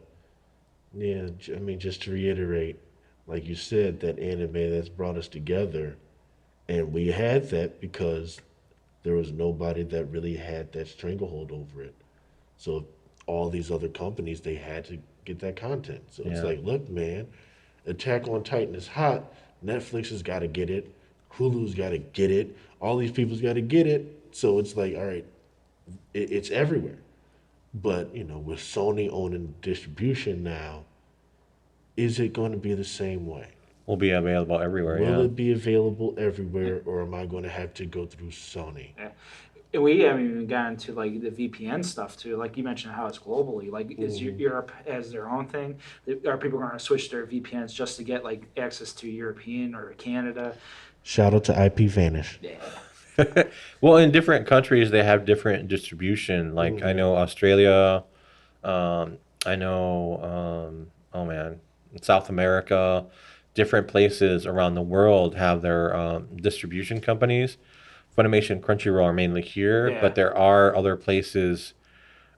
yeah, I mean, just to reiterate, like you said, that anime that's brought us together, and we had that because there was nobody that really had that stranglehold over it. So all these other companies, they had to get that content. So it's Yeah. like, look, man, Attack on Titan is hot. Netflix has got to get it. Hulu's got to get it. All these people's got to get it. So it's like, all right, it's everywhere. But with Sony owning distribution now, is it going to be the same way? Will be available everywhere. Will Yeah. it be available everywhere, or am I going to have to go through Sony? Yeah. And we haven't even gotten to like the VPN stuff too. Like you mentioned, how it's globally. Like, is Europe has their own thing? Are people going to switch their VPNs just to get like access to European or Canada? Shout out to IP Vanish. Yeah. Well, in different countries, they have different distribution. Like I know Australia, I know, oh man, South America, different places around the world have their distribution companies. Funimation, Crunchyroll are mainly here, Yeah. but there are other places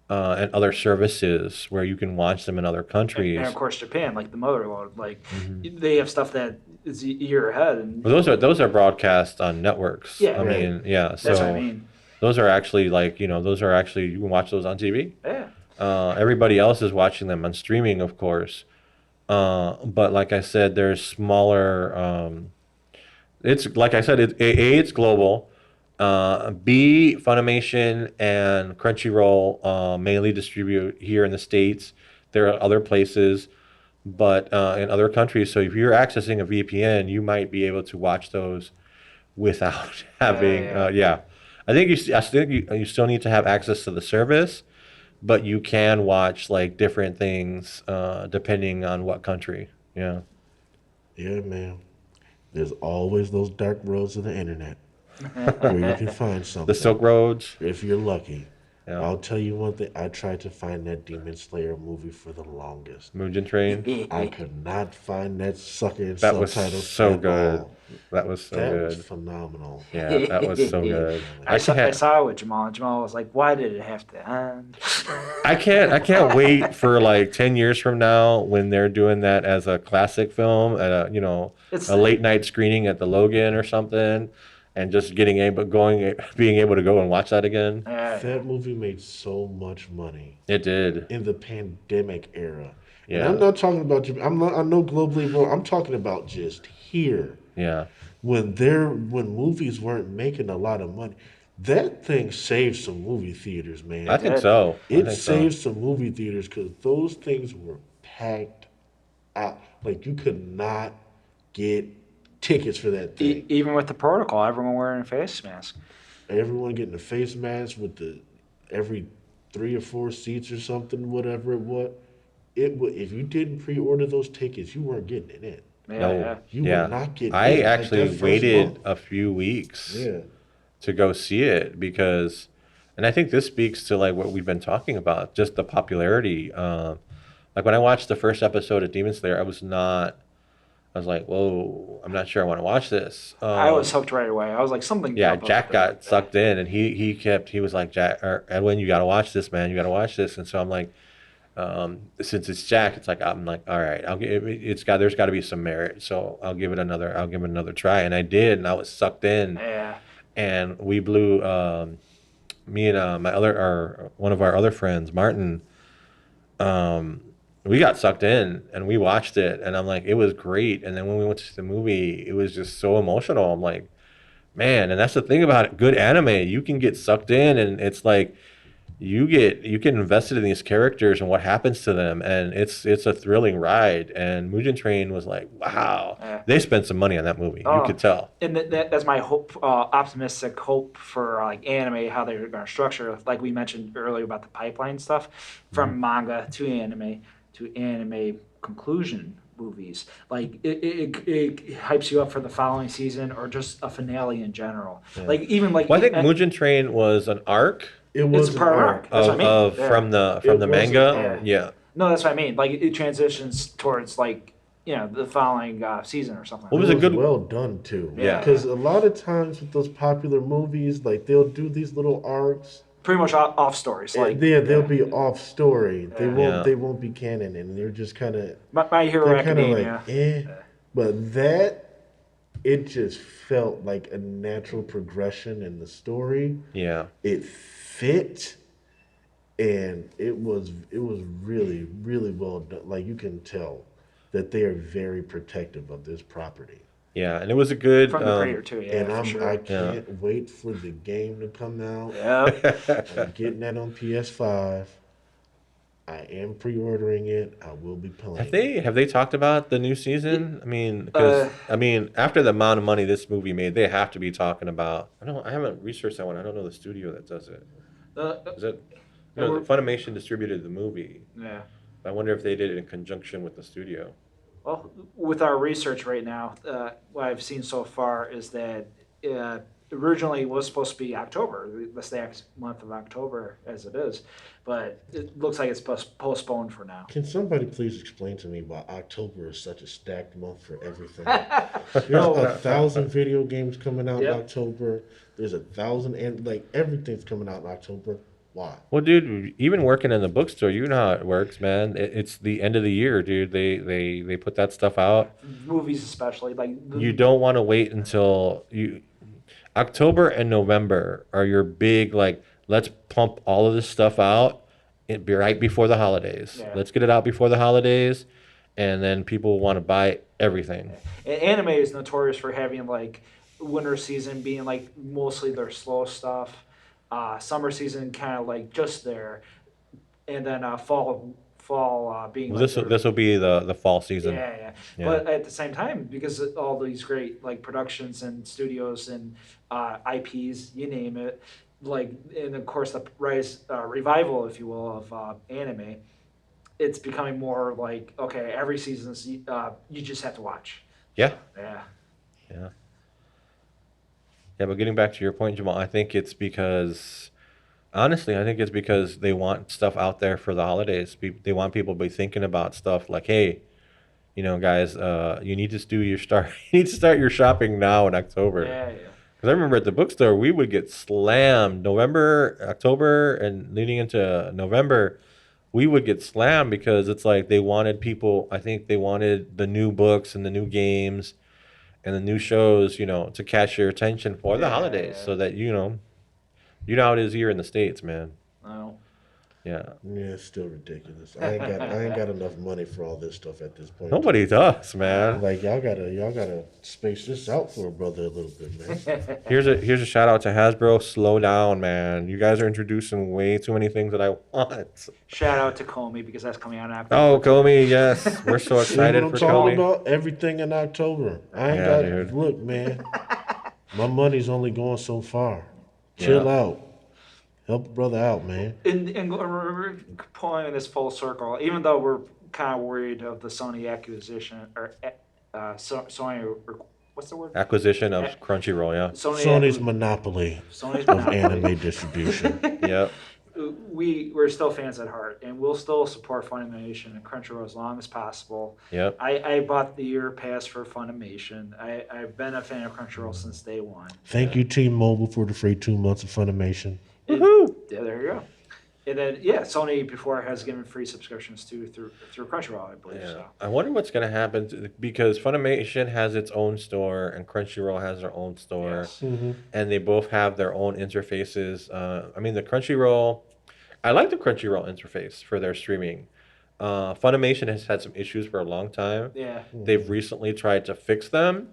and other services where you can watch them in other And countries. of course, Japan, like the motherload, like they have stuff that is a year ahead. And Well, those are broadcast on networks. Yeah, I right. mean, yeah. that's what I So mean. those are actually like those are actually you can watch those on TV. Yeah. Everybody else is watching them on streaming, of course. But like I said, there's smaller. It's like I said, it's global. B Funimation and Crunchyroll mainly distribute here in the States. There are other places, but in other countries. So if you're accessing a VPN, you might be able to watch those without having. Yeah. Yeah, I think you still need to have access to the service, but you can watch like different things depending on what country. Yeah. Yeah, man. There's always those dark roads of the internet where you can find something. The Silk Roads. If you're lucky. Yeah. I'll tell you one thing. I tried to find that Demon Slayer movie for the longest. Mugen Train. I could not find that sucker in That was subtitles so at good. all. That was so That was good. phenomenal. Yeah, that was so good. I can't, saw it with Jamal. And Jamal was like, "Why did it have to end?" I can't wait for like 10 years from now when they're doing that as a classic film at It's a late night screening at the Logan or something, and just being able to go and watch that again. That movie made so much money It did. in the pandemic era. And Yeah. I'm not talking about Japan. I know globally, bro. I'm talking about just here. Yeah. When movies weren't making a lot of money, that thing saved some movie theaters, man. I think so. I It think so. saved some movie theaters because those things were packed out. Like you could not get tickets for that thing. Even with the protocol, everyone wearing a face mask. Everyone getting a face mask with every 3 or 4 seats or something, whatever it was. If you didn't pre-order those tickets, you weren't getting it in. Yeah, No. yeah. You Yeah. were not getting I it. Like actually that first waited month. a few weeks Yeah. to go see it because, and I think this speaks to like what we've been talking about, just the popularity. Like when I watched the first episode of Demon Slayer, I was like, whoa, I'm not sure I want to watch this. I was hooked right away. I was like, something. Yeah, jumped up Jack there. got sucked in, and he was like, Jack or Edwin, you got to watch this, man. You got to watch this. And so I'm like, since it's Jack, I'm like, all right, there's got to be some merit. So I'll give it another try. And I did, and I was sucked in. Yeah. And we blew, me and one of our other friends, Martin, we got sucked in and we watched it, and I'm like, it was great. And then when we went to see the movie, it was just so emotional. I'm like, man, and that's the thing about it. Good anime, you can get sucked in, and it's like you get invested in these characters and what happens to them, and it's a thrilling ride. And Mugen Train was like, wow, Yeah. they spent some money on that movie. You Oh. could tell. And that's my hope, optimistic hope for like anime, how they're going to structure. Like we mentioned earlier about the pipeline stuff, from manga to anime conclusion movies. Like it hypes you up for the following season or just a finale in general. Yeah. Like even like Well, I think Mugen Train was an arc It was it's a part of arc. That's what I mean. Yeah. from the It was manga. an arc. Yeah. No, that's what I mean. Like it transitions towards like the following season or something. What was a good- well done too. Yeah. Because a lot of times with those popular movies, like they'll do these little arcs. Pretty much off stories. Like They'll be off story. Yeah. They won't be canon, and they're just kind of My Hero they're kind of Academia. like But it just felt like a natural progression in the story. Yeah. It fit, and it was really really well done. Like you can tell that they are very protective of this property. Yeah, and it was a good. From the creator too, yeah, And for I sure. can't wait for the game to come out. Yeah. I'm getting that on PS5. I am pre-ordering it. I will be Have playing it. they talked about the new season? I mean, Uh, because I mean, after the amount of money this movie made, they have to be talking about. I haven't researched that one. I don't know the studio that does it. uh, Is it? and No, the we're Funimation distributed the movie. yeah. I wonder if they did it in conjunction with the studio. Well, with our research right now, what I've seen so far is that uh, originally it was supposed to be October, the next month of October as it is, but it looks like it's postponed for now. Can somebody please explain to me why October is such a stacked month for everything? There's No, 1,000 video games coming out in yep. October. There's 1,000 and like everything's coming out in October. Why? Well, dude, even working in the bookstore, you know how it works, man. It's the end of the year, dude. They put that stuff out. Movies especially like You don't want to wait until you October and November are your big like let's pump all of this stuff out be right before the holidays. yeah. Let's get it out before the holidays, and then people want to buy everything. And anime is notorious for having like winter season being like mostly their slow stuff, summer season kind of like just there, and then fall being Well, like this will be the fall season. yeah. Yeah. But at the same time, because of all these great like productions and studios and IPs, you name it, like and of course the revival, if you will, of anime, it's becoming more like okay, every season you just have to watch. Yeah. Yeah. Yeah. Yeah, but getting back to your point, Jamal, I think it's because honestly, I think it's because they want stuff out there for the holidays. They want people to be thinking about stuff like, hey, guys, you need to do your start. You need to start your shopping now in October. Yeah. Because I remember at the bookstore, we would get slammed November, October, and leading into November. We would get slammed because it's like they wanted people. I think they wanted the new books and the new games and the new shows, to catch your attention for the holidays, Yeah. so that how it is here in the States, man. No. Yeah. Yeah, it's still ridiculous. I ain't got enough money for all this stuff at this point. Nobody does, man. Like y'all gotta space this out for a brother a little bit, man. Here's a shout out to Hasbro. Slow down, man. You guys are introducing way too many things that I want. Shout out to Comey because that's coming out after. Oh, Comey, yes. We're so See what excited I'm for talking Comey. about? Everything in October. I ain't Yeah, got. dude. Look, man, my money's only going so far. Chill Yeah. out. Help a brother out, man. And we're pulling this full circle, even though we're kind of worried of the Sony acquisition or Sony. Or, what's the word? Acquisition of Crunchyroll, yeah. Sony's monopoly Sony's of monopoly. anime distribution. Yep. We're still fans at heart, and we'll still support Funimation and Crunchyroll as long as possible. Yep. I bought the year pass for Funimation. I've been a fan of Crunchyroll since day one. Thank you, T-Mobile, for the free 2 months of Funimation. Woohoo! Yeah, there you go. And then Sony before has given free subscriptions too through Crunchyroll, I believe. Yeah. So I wonder what's going to happen because Funimation has its own store and Crunchyroll has their own store. yes. And they both have their own interfaces. I mean, the Crunchyroll, I like the Crunchyroll interface for their streaming. Funimation has had some issues for a long time. Yeah. They've recently tried to fix them.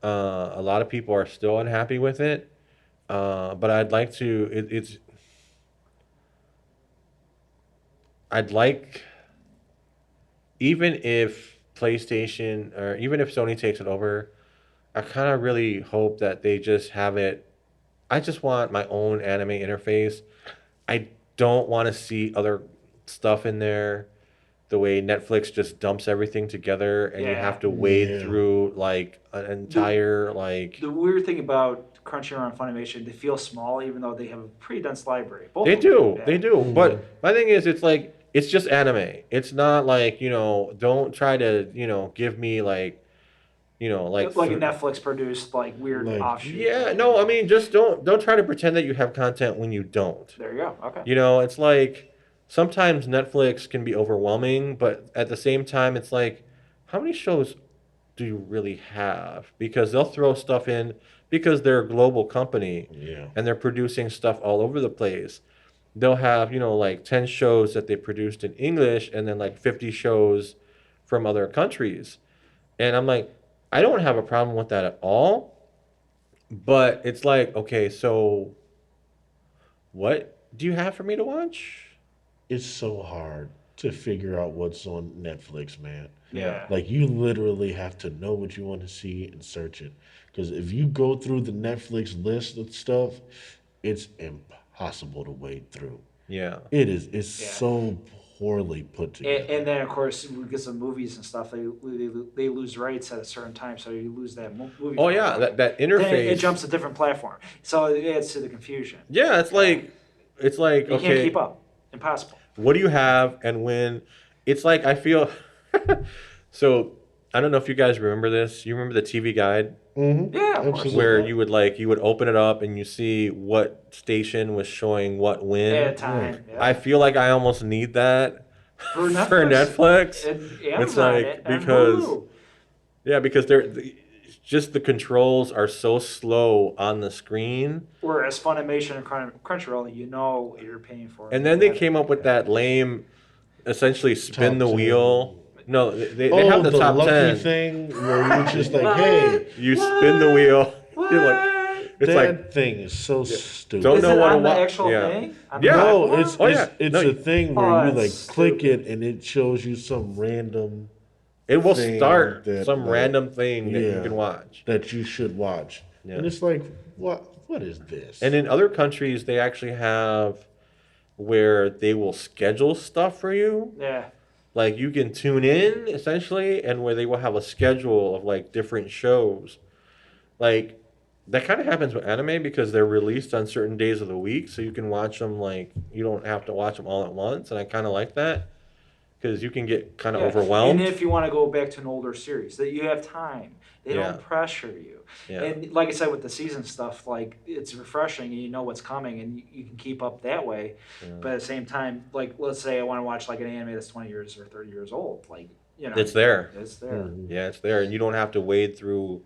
A lot of people are still unhappy with it. But I'd like to. I'd like, even if PlayStation or even if Sony takes it over, I kind of really hope that they just have it. I just want my own anime interface. I don't want to see other stuff in there. The way Netflix just dumps everything together and you Yeah. have to wade Yeah. through like an entire like. The weird thing about Crunchyroll and Funimation, they feel small even though they have a pretty dense library. Both They of them, do, yeah. they do. But my thing is, it's like it's just anime. It's not like don't try to give me like like Like Netflix produced like weird Like- offshoots. yeah, no, I mean just don't try to pretend that you have content when you don't. There you go. Okay. It's like sometimes Netflix can be overwhelming, but at the same time, it's like, how many shows do you really have? Because they'll throw stuff in because they're a global company Yeah. and they're producing stuff all over the place. They'll have, like 10 shows that they produced in English and then like 50 shows from other countries. And I'm like, I don't have a problem with that at all. But it's like, okay, so what do you have for me to watch? It's so hard to figure out what's on Netflix, man. Yeah. Like you literally have to know what you want to see and search it. Because if you go through the Netflix list of stuff, it's impossible to wade through. Yeah. It is. It's Yeah. so poorly put together. And then, of course, we get some movies and stuff. They lose rights at a certain time, so you lose that movie. Oh yeah, that interface. Then it jumps to a different platform, so it adds to the confusion. Yeah, it's like You okay. can't keep up. Impossible. What do you have, and when? It's like I feel. So I don't know if you guys remember this. You remember the TV Guide? Mm-hmm. Yeah, of course. Where you would open it up and you see what station was showing what when. At time. Yeah. I feel like I almost need that For Netflix. for Netflix. And It's Amazon, like and because Hulu. yeah, because just the controls are so slow on the screen. Whereas Funimation and Crunchyroll, you know what you're paying for. And then they came up with that lame, essentially spin Top the 10. wheel. No, they have the top lucky 10. thing where you're just like, hey, You spin the wheel. What? You're like, it's that like thing is so stupid. Don't Is know it what to on the watch. actual Yeah. thing? On the Yeah. No, platform? it's No, a thing where Oh, you like that's click stupid. it and it shows you some random it will thing start that, some like, random thing that you yeah. can watch. that you should watch. Yeah. And it's like, what is this? And in other countries, they actually have where they will schedule stuff for you. Yeah. Like you can tune in essentially, and where they will have a schedule of like different shows. Like that kind of happens with anime because they're released on certain days of the week, so you can watch them like you don't have to watch them all at once. And I kind of like that because you can get kind of overwhelmed. And if you want to go back to an older series, that you have time, they Yeah. don't pressure you. Yeah. And like I said, with the season stuff, like it's refreshing and you know what's coming and you can keep up that way. Yeah. But at the same time, like let's say I want to watch like an anime that's 20 years or 30 years old, like you know, It's there. It's there. Mhm. Yeah, it's there, and you don't have to wade through,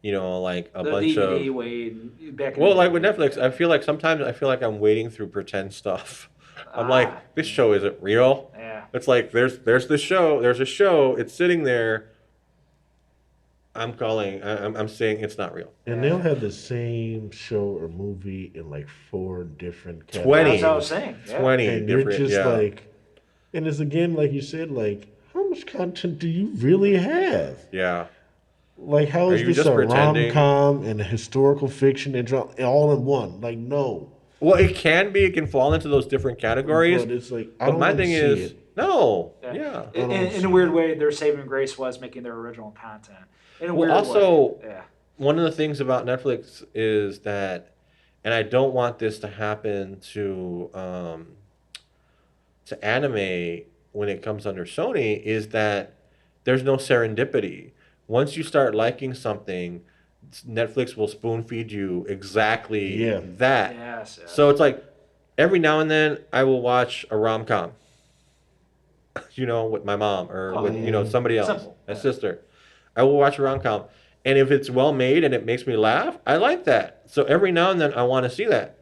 like a The bunch DVD of. way back. In Well, the like day. with Netflix, I feel like I'm wading through pretend stuff. I'm like, this show isn't real. Yeah. It's like there's the show. There's a show. It's sitting there. I'm saying it's not real. And they'll have the same show or movie in like 4 different 20. That's what I was saying. Yeah. 20 And you're different. just Yeah. like, and it's again, like you said, like, how much content do you really have? Yeah. Like, how Are is you this just a pretending? rom-com and a historical fiction and all in one? Like, no. Well, it can be. It can fall into those different categories. But it's like, I But don't my wanna thing see is, it. no. Yeah. Yeah. In a weird way, their saving grace was making their original content. In a Well, weird also- way. Yeah. One of the things about Netflix is that, and I don't want this to happen to anime when it comes under Sony, is that there's no serendipity. Once you start liking something, Netflix will spoon feed you exactly Yeah. that. Yes. Yes. So it's like every now and then I will watch a rom-com, with my mom or Oh, with yeah. somebody else, Simple. a Yeah. sister. I will watch a rom-com, and if it's well made and it makes me laugh, I like that. So every now and then I want to see that.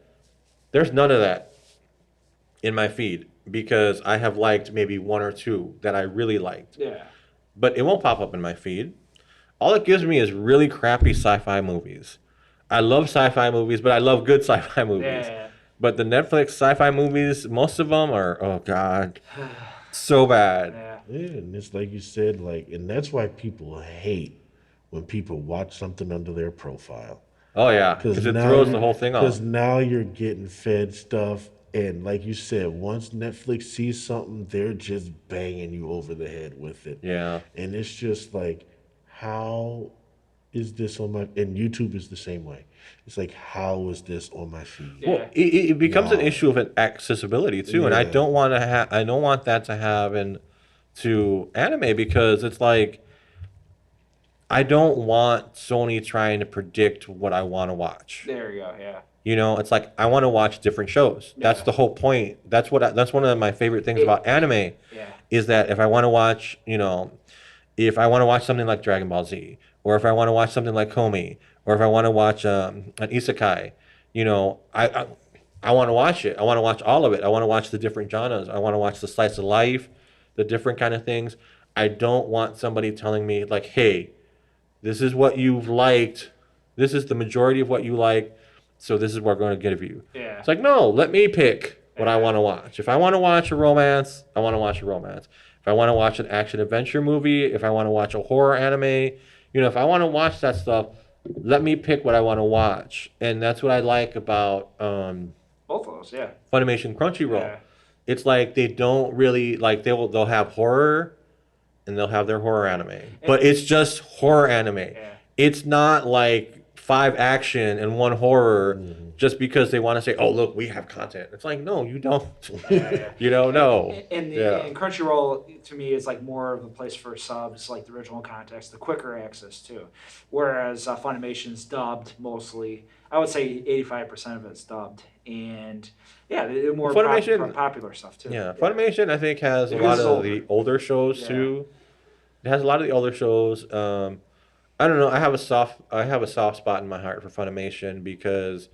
There's none of that in my feed because I have liked maybe 1 or 2 that I really liked, Yeah. but it won't pop up in my feed. All it gives me is really crappy sci-fi movies. I love sci-fi movies, but I love good sci-fi movies. Yeah. But the Netflix sci-fi movies, most of them are, oh God, so bad. Yeah. Yeah, and it's like you said, like, and that's why people hate when people watch something under their profile. Oh yeah, because it throws the whole thing Because off. now you're getting fed stuff, and like you said, once Netflix sees something, they're just banging you over the head with it. Yeah, And it's just like, how is this on my? And YouTube is the same way. It's like, how is this on my feed? Yeah. well, it becomes an Wow. issue of accessibility too, and I Yeah. don't want to I don't want that to happen to anime because it's like I don't want Sony trying to predict what I want to watch. There you go. Yeah. It's like I want to watch different shows. That's Yeah. the whole point. That's one of my favorite things about anime Yeah. is that if I want to watch, if I want to watch something like Dragon Ball Z, or if I want to watch something like Komi, or if I want to watch an isekai, I want to watch it. I want to watch all of it. I want to watch the different genres. I want to watch the slice of life, the different kind of things. I don't want somebody telling me like, hey, this is what you've liked. This is the majority of what you like. So this is what we're going to give you. Yeah. It's like, no, let me pick. what I want to watch. If I want to watch a romance, I want to watch a romance. If I want to watch an action adventure movie, if I want to watch a horror anime, if I want to watch that stuff, let me pick what I want to watch. And that's what I like about Both of those, yeah. Funimation Crunchyroll. Yeah. It's like they don't really like they'll have horror and they'll have their horror anime. But it's just horror anime. Yeah. It's not like 5 action and 1 horror just because they want to say, "Oh, look, we have content." It's like, "No, you don't." Yeah. You don't know. And Yeah. Crunchyroll to me is like more of a place for subs, like the original context, the quicker access too. Whereas Funimation's dubbed mostly. I would say 85% of it's dubbed, and yeah, they're more Funimation- popular stuff too. Yeah, Funimation I think has a It lot is of older. the older shows Yeah. too. It has a lot of the older shows. I don't know. I have a soft spot in my heart for Funimation because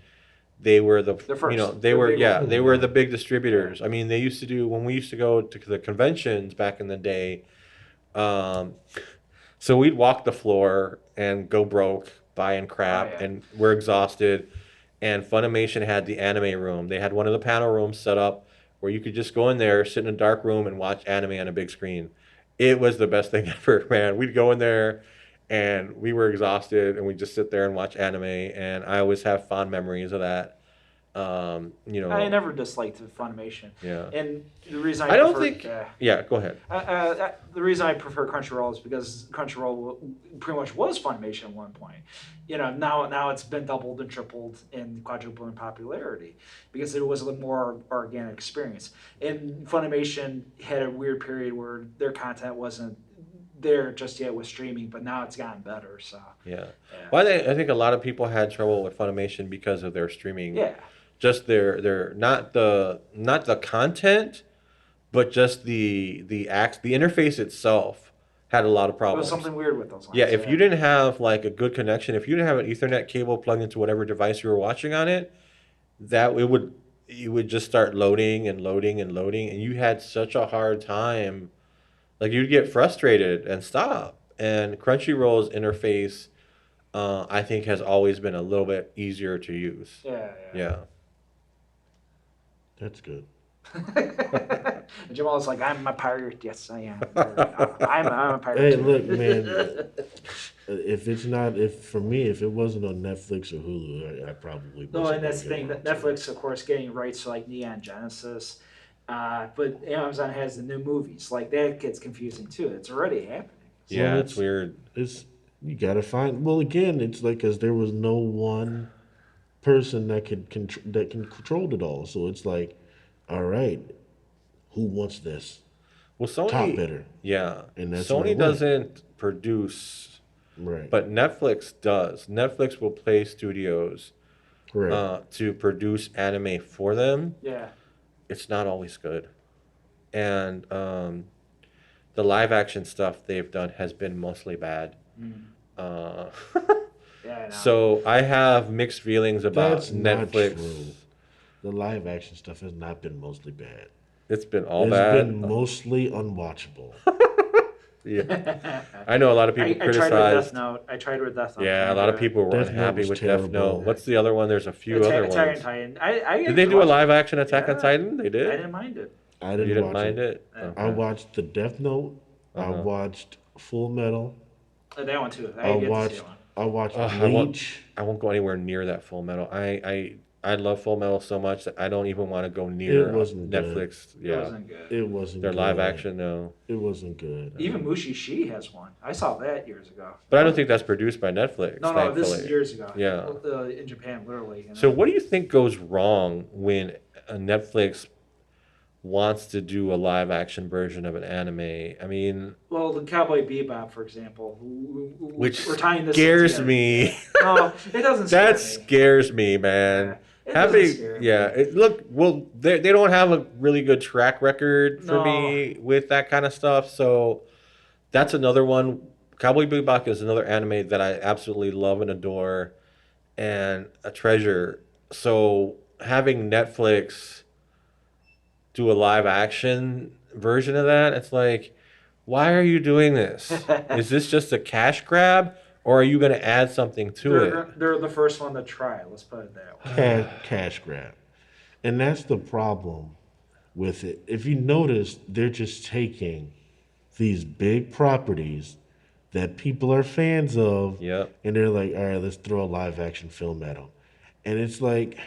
they were the They're first. they They're were big yeah ones. they were the big distributors. I mean, they used to do when we used to go to the conventions back in the day. So we'd walk the floor and go broke buying crap, Oh, yeah. and we're exhausted. And Funimation had the anime room. They had one of the panel rooms set up where you could just go in there, sit in a dark room, and watch anime on a big screen. It was the best thing ever, man. We'd go in there, and we were exhausted, and we'd just sit there and watch anime. And I always have fond memories of that. I never disliked Funimation, Yeah. and the reason I don't prefer- think. Yeah, go ahead. the reason I prefer Crunchyroll is because Crunchyroll pretty much was Funimation at one point. Now it's been doubled and tripled and quadrupled in popularity because it was a little more organic experience. And Funimation had a weird period where their content wasn't there just yet with streaming, but now it's gotten better. So Yeah. Well, I think a lot of people had trouble with Funimation because of their streaming. yeah. Just their not the content, but just the interface itself had a lot of There problems. was something weird with those lines. Yeah, if you didn't have like a good connection, if you didn't have an Ethernet cable plugged into whatever device you were watching on it, you would just start loading and loading and loading, and you had such a hard time. Like you'd get frustrated and stop. And Crunchyroll's interface, I think, has always been a little bit easier to use. Yeah. That's good. Jamal's like, I'm a pirate. Yes, I am. I'm a pirate. Hey, too. look, man. If it wasn't on Netflix or Hulu, I probably No, wasn't and that's the gonna thing. get That onto it. Netflix, of course, getting rights to like Neon Genesis, but Amazon has the new movies. Like that gets confusing too. It's already happening. Yeah, Well, it's weird. You gotta find. Well, again, it's like because there was no one person that can control it all. So it's like, all right, who wants this? Well, Sony, Top bidder. yeah, And that's what Sony it went. doesn't produce, Right. but Netflix does. Netflix will pay studios Right. to produce anime for them. Yeah. It's not always good, and the live action stuff they've done has been mostly bad. Uh, Yeah. I know. so I have mixed feelings about That's not Netflix. true. The live action stuff has not been mostly bad. It's been all It's bad. been mostly unwatchable. Yeah, I know a lot of people I tried with criticize. Death Note. I tried with Death Note. Yeah, a lot of people were Death Note unhappy was with terrible. Death Note. What's the other one? There's a few other Attack on ones. Titan. I Did they do a watched live action Attack on Yeah. Titan? They it. I did. didn't mind it. I You didn't didn't watch mind it. it? I watched the Death Note. I Uh-huh. watched Full Metal. That one too. I I get to see watched. that one. I watched I won't- Bleach. I won't go anywhere near that Full Metal. I love Full Metal so much that I don't even want to go near It wasn't good. Netflix. It Yeah, wasn't good. It wasn't. their good. live action no, It wasn't good. Even Mushishi has one. I saw that years ago. but I don't think that's produced by Netflix. No, thankfully. this is years ago. Yeah. In Japan, literally. So what do you think goes wrong when Netflix wants to do a live action version of an anime? I mean, Well, the Cowboy Bebop, for example, which we're tying this scares together. me. No, it doesn't. Scare That me. scares me, man. It doesn't scare me. Look, well, they don't have a really good track record for No. me with that kind of stuff. So that's another one. Cowboy Bebop is another anime that I absolutely love and adore and a treasure. So having Netflix do a live action version of that, it's like, why are you doing this? Is this just a cash grab? Or are you going to add something to it? They're the first one to try. Let's put it that way. Cash grab. And that's the problem with it. If you notice, they're just taking these big properties that people are fans of, Yep. and they're like, all right, let's throw a live action film at them. And it's like,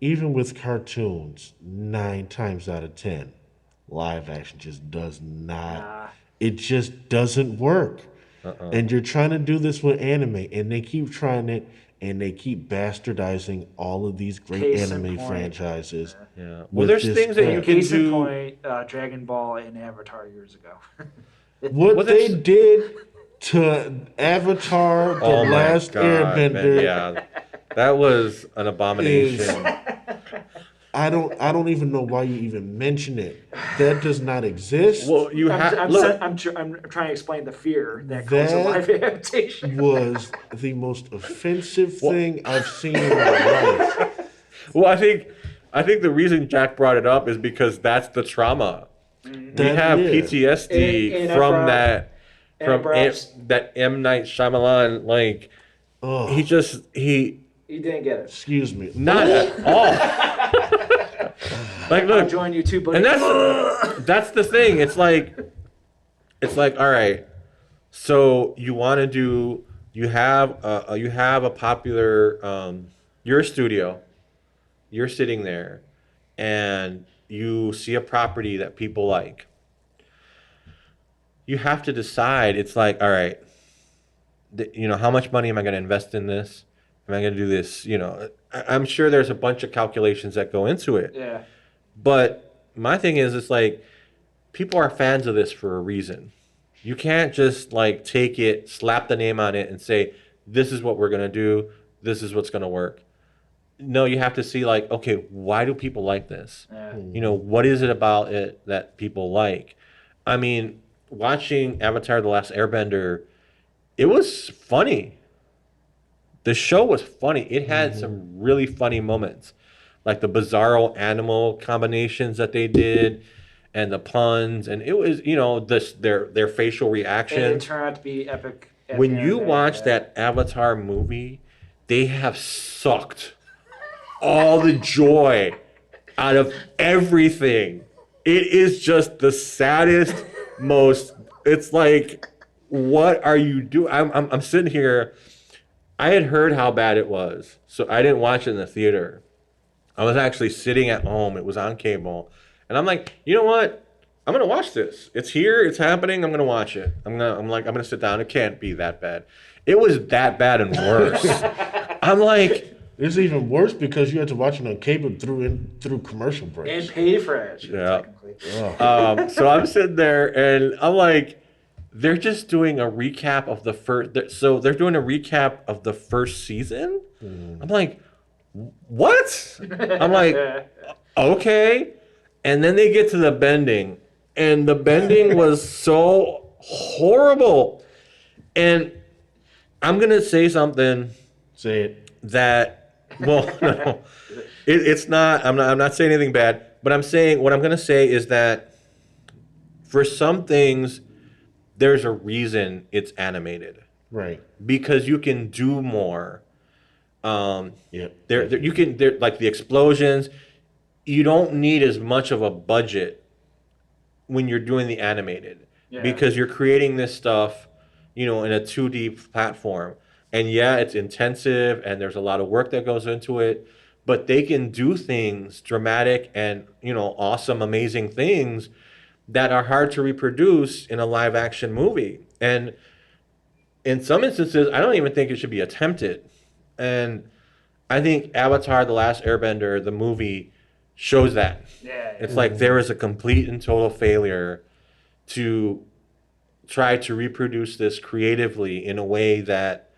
even with cartoons, 9 times out of 10, live action just does not, Nah. it just doesn't work. And you're trying to do this with anime, and they keep trying it, and they keep bastardizing all of these great Case in anime point. franchises. Yeah. Well, with there's this things that you crap. can Case in do. point, Dragon Ball and Avatar years ago. What Well, they that's- did to Avatar, The Oh my Last God, man, Airbender, yeah, that was an abomination. I don't even know why you even mention it. That does not exist. Well, you I'm, have I'm, look. I'm trying to explain the fear that comes with That live adaptation. was the most offensive thing I've seen in my life. Well, I think the reason Jack brought it up is because that's the trauma. We have yeah. PTSD And I from brought- that and I from brought- that M Night Shyamalan. Like Oh, he You didn't get it. excuse me. not at all. Like I'll look, join you too, buddy. and that's the thing. It's like all right. So you want to do you have a popular you're a studio. You're sitting there and you see a property that people like. You have to decide. It's like, all right, how much money am I going to invest in this? Am I going to do this? I'm sure there's a bunch of calculations that go into it. Yeah. But my thing is, it's like people are fans of this for a reason. You can't just like take it, slap the name on it, and say, this is what we're going to do. This is what's going to work. No, you have to see like, okay, why do people like this? Yeah. What is it about it that people like? I mean, watching Avatar: The Last Airbender, it was funny. The show was funny. It had some really funny moments, like the bizarro animal combinations that they did, and the puns, and it was their facial And it reactions. turned out to be epic. at When the end you of the day, watch yeah. that Avatar movie, they have sucked all the joy out of everything. It is just the saddest, most. It's like, what are you doing? I'm sitting here. I had heard how bad it was, so I didn't watch it in the theater. I was actually sitting at home. It was on cable, and I'm like, you know what? I'm gonna watch this. It's here. It's happening. I'm gonna watch it. I'm gonna sit down. It can't be that bad. It was that bad and worse. I'm like. It's even worse because you had to watch it on cable through commercial breaks. And pay for it. Yeah. Technically. So I'm sitting there and I'm like, they're just doing a recap of the first. So they're doing a recap of the first season. I'm like, what? I'm like, okay. And then they get to the bending, and the bending was so horrible. And I'm gonna say something Say it. that. Well, no, it's not. I'm not saying anything bad, but I'm saying what I'm going to say is that for some things, there's a reason it's animated Right. because you can do more. Yep. There like the explosions. You don't need as much of a budget when you're doing the animated because you're creating this stuff, in a 2D platform. And yeah, it's intensive and there's a lot of work that goes into it, but they can do things dramatic and, awesome, amazing things that are hard to reproduce in a live action movie. And in some instances, I don't even think it should be attempted. And I think Avatar: The Last Airbender, the movie, shows that. Yeah. It's like there is a complete and total failure to try to reproduce this creatively in a way that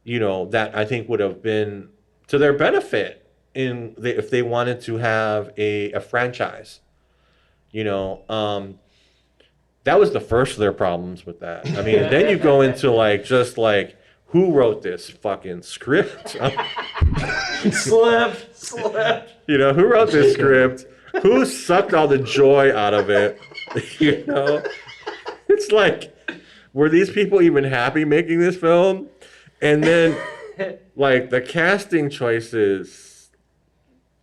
that I think would have been to their benefit if they wanted to have a franchise. That was the first of their problems with that. I mean, then you go into who wrote this fucking script? Slip. Who wrote this script? Who sucked all the joy out of it? It's like, were these people even happy making this film? And then, the casting choices,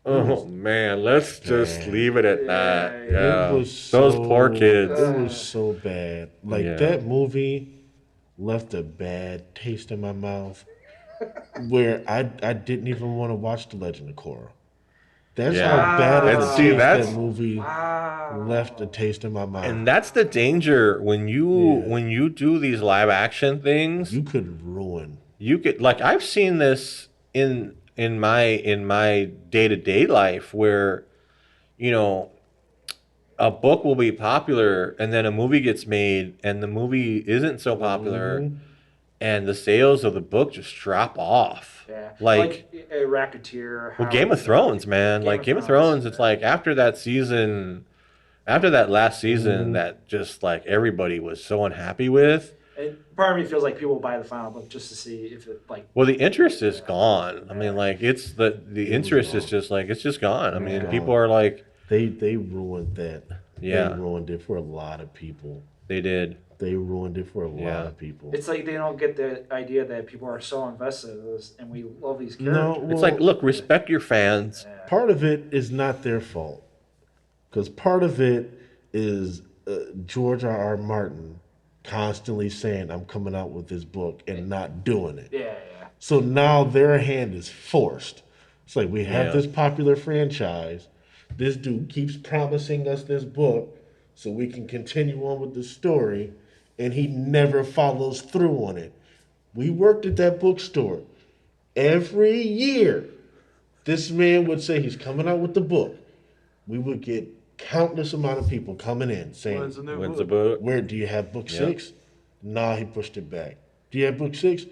Oh man, let's just Man. leave it at that. Yeah, Yeah, It was those poor kids. It was so bad. Like Yeah, that movie left a bad taste in my mouth, where I didn't even want to watch The Legend of Korra. That's how yeah. bad of And a see, taste that that's movie left a Wow. taste in my mouth. and that's the danger Yeah, when you do these live action things. you could ruin. You could like I've seen this in my day to day life where you know a book will be popular and then a movie gets made and the movie isn't so popular Hmm. and the sales of the book just drop off. Yeah, Like like a Racketeer. well, How Game of Thrones, man. Like Game of Thrones, it's like after that last season Hmm. that just like everybody was so unhappy with. And part of me feels like people buy the final book just to see if it like. Well, the interest is gone. I mean, like it's the It was interest is gone. just like it's just gone. I It was mean, gone. people are like, They ruined that. They yeah, ruined it for a lot of people. they did. They ruined it for a Yeah. lot of people. It's like they don't get the idea that people are so invested in this, and we love these No, characters. well, It's like, look, respect your fans. Yeah. part of it is not their fault, because part of it is George R. Martin constantly saying, "I'm coming out with this book," and not doing it. Yeah, So now their hand is forced. It's like we have Yeah. this popular franchise. This dude keeps promising us this book so we can continue on with the story, and he never follows through on it. We worked at that bookstore. Every year, this man would say he's coming out with the book. We would get countless amount of people coming in saying, When's the new When's the book? book? "Where do you have book Yeah. 6?" Nah, he pushed it back. "Do you have book 6?"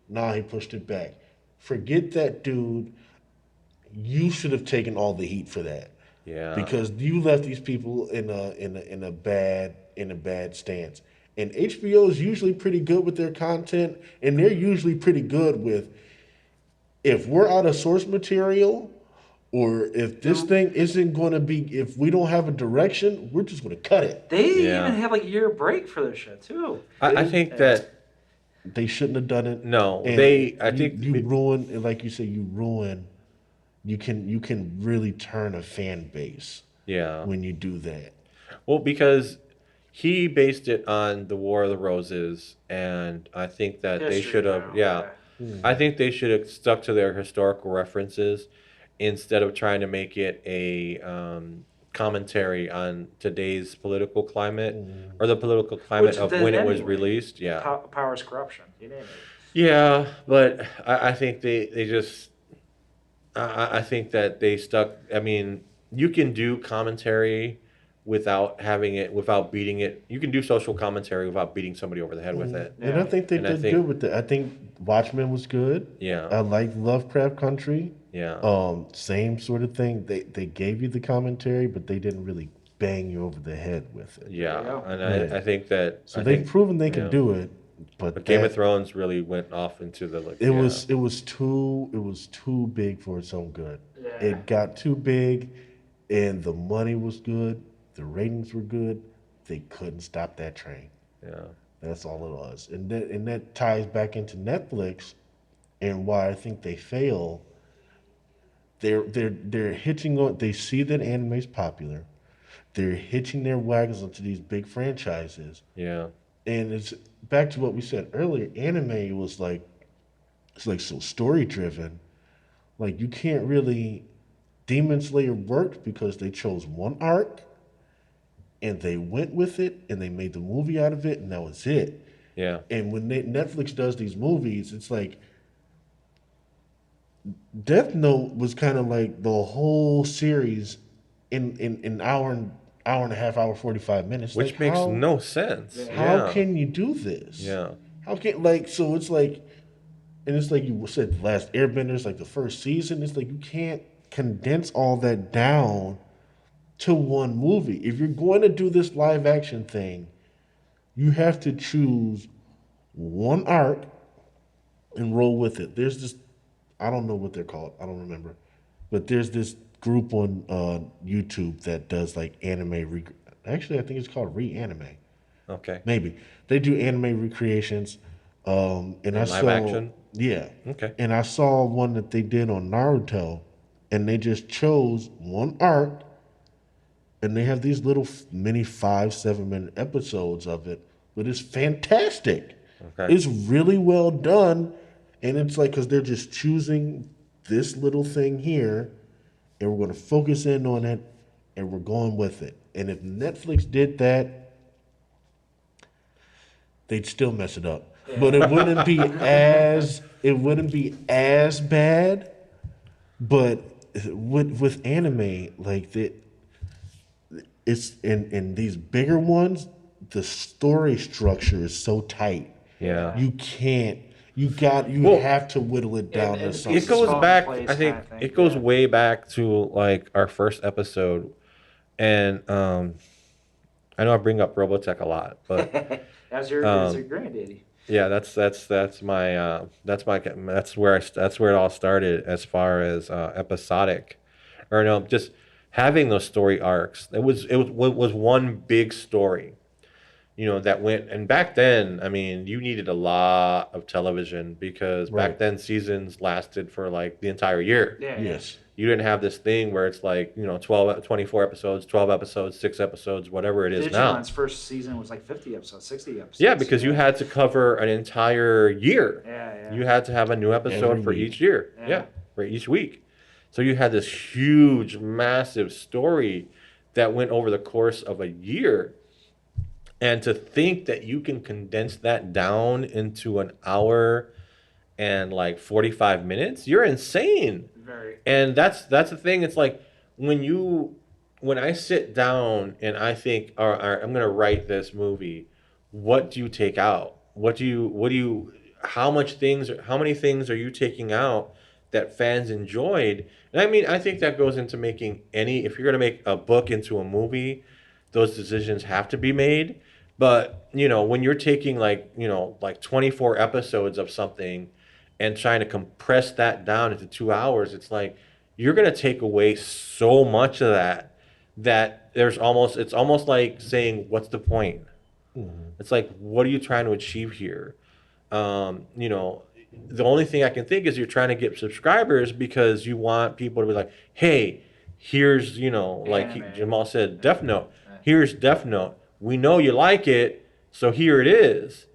Nah, he pushed it back. Forget that dude. You should have taken all the heat for that, Yeah. because you left these people in a bad stance. And HBO is usually pretty good with their content, and they're usually pretty good with, if we're out of source material, or if this thing isn't going to be, if we don't have a direction, we're just going to cut it. They Yeah. even have like a year break for this shit too. I think that They shouldn't have done it. no, And I think you ruin, and like you say, you ruin. You can really turn a fan base yeah. when you do that. Well, because he based it on the War of the Roses, and I think that they History should have, now, yeah, I think they should have stuck to their historical references instead of trying to make it a commentary on today's political climate or the political climate Which of did when it was anyway. released. Yeah, Power's corruption. You name it. yeah, but I think they just I think that they stuck. I mean, you can do commentary without having it, without beating it. You can do social commentary without beating somebody over the head with it. And I think they And I did think- good with it. I think Watchmen was good. Yeah. I like Lovecraft Country. Yeah. Same sort of thing. They gave you the commentary, but they didn't really bang you over the head with it. There you Yeah. go. And Yeah. I think that. So I they've think, proven they can yeah. do it, but But Game that- of Thrones really went off into the like. it was too big for its own good. Yeah. It got too big, and the money was good, the ratings were good. They couldn't stop that train. Yeah. That's all it was, and that ties back into Netflix, and why I think they fail. They're hitching on. They see that anime's popular. They're hitching their wagons onto these big franchises, Yeah. and it's back to what we said earlier. Anime was like, it's like so story driven. Like you can't really. Demon Slayer worked because they chose one arc, and they went with it, and they made the movie out of it, and that was it. Yeah. And when Netflix does these movies, it's like Death Note was kind of like the whole series in an hour and a half, hour 45 minutes. Which Like, makes how, no sense. How Yeah. can you do this? Yeah. How can so it's like, and it's like you said, The Last Airbender, like the first season. It's like you can't condense all that down to one movie. If you're going to do this live action thing, you have to choose one arc and roll with it. There's this, I don't know what they're called, I don't remember, but there's this group on YouTube that does like anime. Actually, I think it's called Reanime. Okay. Maybe they do anime recreations. And I live saw action? Yeah. Okay. And I saw one that they did on Naruto, and they just chose one arc, and they have these little mini 5-7 minute episodes of it, but it's fantastic. Okay. It's really well done, and it's like because they're just choosing this little thing here, and we're going to focus in on it, and we're going with it. And if Netflix did that, they'd still mess it up, but it wouldn't be as bad. But with anime, like it's in these bigger ones, the story structure is so tight. Yeah. You can't. You Well, have to whittle it down to and something. It goes Small back. place I think kinda thing, it goes yeah. way back to like our first episode, and I know I bring up Robotech a lot, but As your granddaddy. yeah, that's where it all started as far as episodic, or no, just having those story arcs. It was one big story, that went. And back then, I mean, you needed a lot of television because back Right. then seasons lasted for like the entire year. Yeah. Yes. You didn't have this thing where it's like 12, 24 episodes, 12 episodes, 6 episodes, whatever it is now. Digimon's first season was like 50 episodes, 60 episodes. Yeah, because you had to cover an entire year. Yeah. You had to have a new episode Every for week. each year. Yeah. Yeah, for each week. So you had this huge, massive story that went over the course of a year. And to think that you can condense that down into an hour and like 45 minutes, you're insane. Very. And that's the thing. It's like when I sit down and I think, all right, I'm gonna write this movie. What do you take out? How many things are you taking out that fans enjoyed? And I mean, I think that goes into making if you're gonna make a book into a movie, those decisions have to be made. But when you're taking like 24 episodes of something and trying to compress that down into 2 hours, it's like you're gonna take away so much of that it's almost like saying, what's the point? It's like, what are you trying to achieve here? The only thing I can think is you're trying to get subscribers because you want people to be like, hey, here's like Anime. Jamaal said, Death Note. Here's Death Note. We know you like it, so here it is.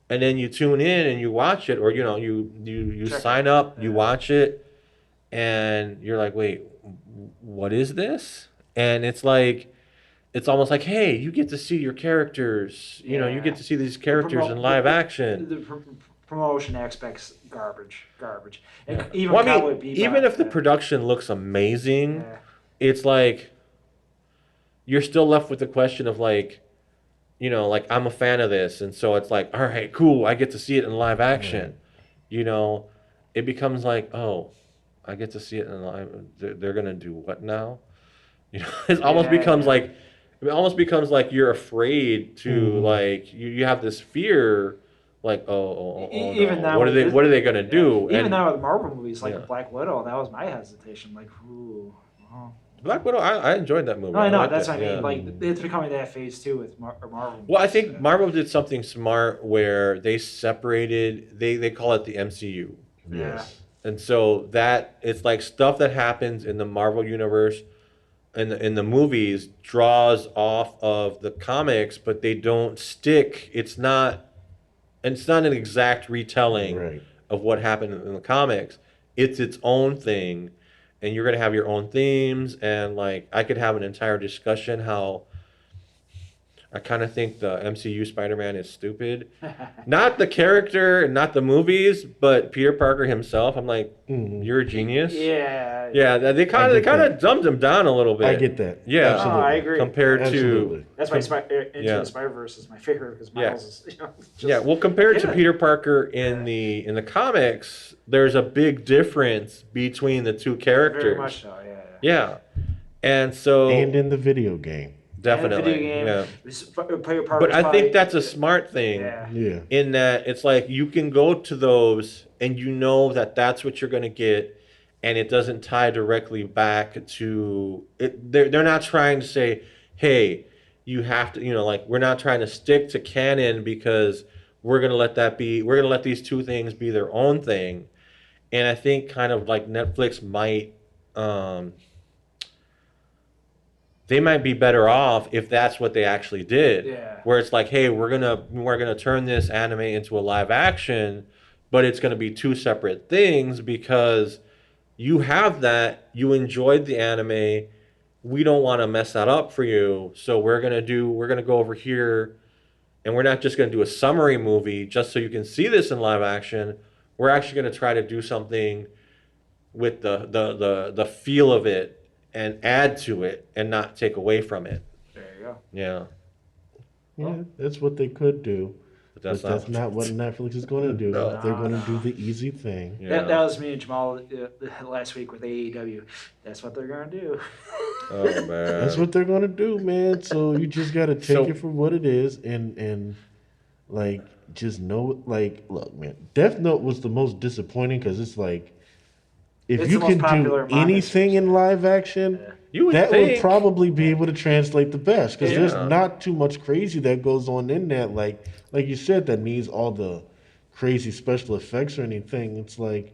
And then you tune in and you watch it, or you Check sign it. up, you Yeah. watch it, and you're like, wait, what is this? And it's almost like, hey, you get to see your characters. You Yeah. get to see these characters in live action. The promotion aspects, garbage. And even Well, I Cowboy mean, Bebop, even if the yeah. production looks amazing, Yeah. it's like you're still left with the question of like, like I'm a fan of this, and so it's like, all right, cool, I get to see it in live action. It becomes like, oh, I get to see it in live. They're gonna do what now? It almost becomes like, you're afraid to like you have this fear, like oh Even no. now, What are they gonna do? Even And now with Marvel movies like Yeah. Black Widow, that was my hesitation. Like, ooh. Oh. Black Widow, I enjoyed that movie. No, I know. liked That's it, what I mean. yeah. Like, it's becoming that phase too with Marvel. Well, I movies, think yeah. Marvel did something smart where they separated. They call it the MCU, Yes. and so that it's like stuff that happens in the Marvel universe, in the movies draws off of the comics, but they don't stick. It's not an exact retelling Right. of what happened in the comics. It's its own thing, and you're gonna have your own themes. And like I could have an entire discussion how I kind of think the MCU Spider-Man is stupid. Not the character, not the movies, but Peter Parker himself. I'm like, you're a genius. Yeah. Yeah, they kind I of get that. dumbed him down a little bit. I get that. Yeah. Absolutely. Oh, I agree. Compared Absolutely. to That's why Into Yeah. the Spider-Verse is my favorite because Yeah. Miles is, just, yeah, well, compared to Yeah. Peter Parker in the comics, there's a big difference between the two characters. very much so. Yeah. Yeah, and so And in the video game. definitely, And yeah. Peter Parker's But I think probably- that's a smart thing. Yeah. Yeah. In that it's like you can go to those and you know that that's what you're going to get, and it doesn't tie directly back to it. They're not trying to say, hey, you have to, like we're not trying to stick to canon because we're going to let these two things be their own thing. And I think kind of like Netflix might um, they might be better off if that's what they actually did. Yeah. Where it's like, hey, we're gonna turn this anime into a live action, but it's gonna be two separate things because you have that, you enjoyed the anime, we don't want to mess that up for you, so we're gonna go over here, and we're not just gonna do a summary movie just so you can see this in live action. We're actually gonna try to do something with the feel of it and add to it and not take away from it. There you go. Yeah, Yeah, that's what they could do. but But that's not what Netflix is going to do. No. They're going to do the easy thing. Yeah. That was me and Jamal last week with AEW. That's what they're going to do. Oh man, That's what they're going to do, man. So you just got to take So- it for what it is and like just know, like, look, man, Death Note was the most disappointing because it's like, if It's you the most can do popular manga anything series. in live action, Yeah. You would that think. would probably be able to translate the best because there's Yeah. not too much crazy that goes on in that. Like you said, that needs all the crazy special effects or anything. It's like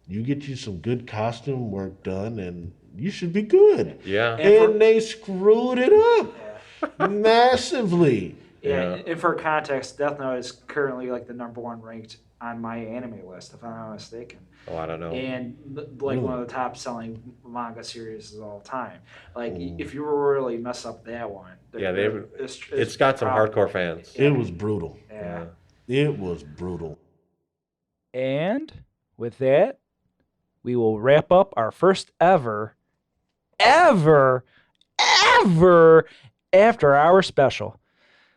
you get you some good costume work done, and you should be good. Yeah. And they screwed it up massively. Yeah, Yeah. and for context, Death Note is currently like the #1 ranked on my anime list, if I'm not mistaken. Oh, I don't know. And like one of the top selling manga series of all time. Like if you were really mess up that one, Yeah, it's it's got some prob- hardcore fans. It was brutal. Yeah. It was brutal. And with that, we will wrap up our first ever after hour special.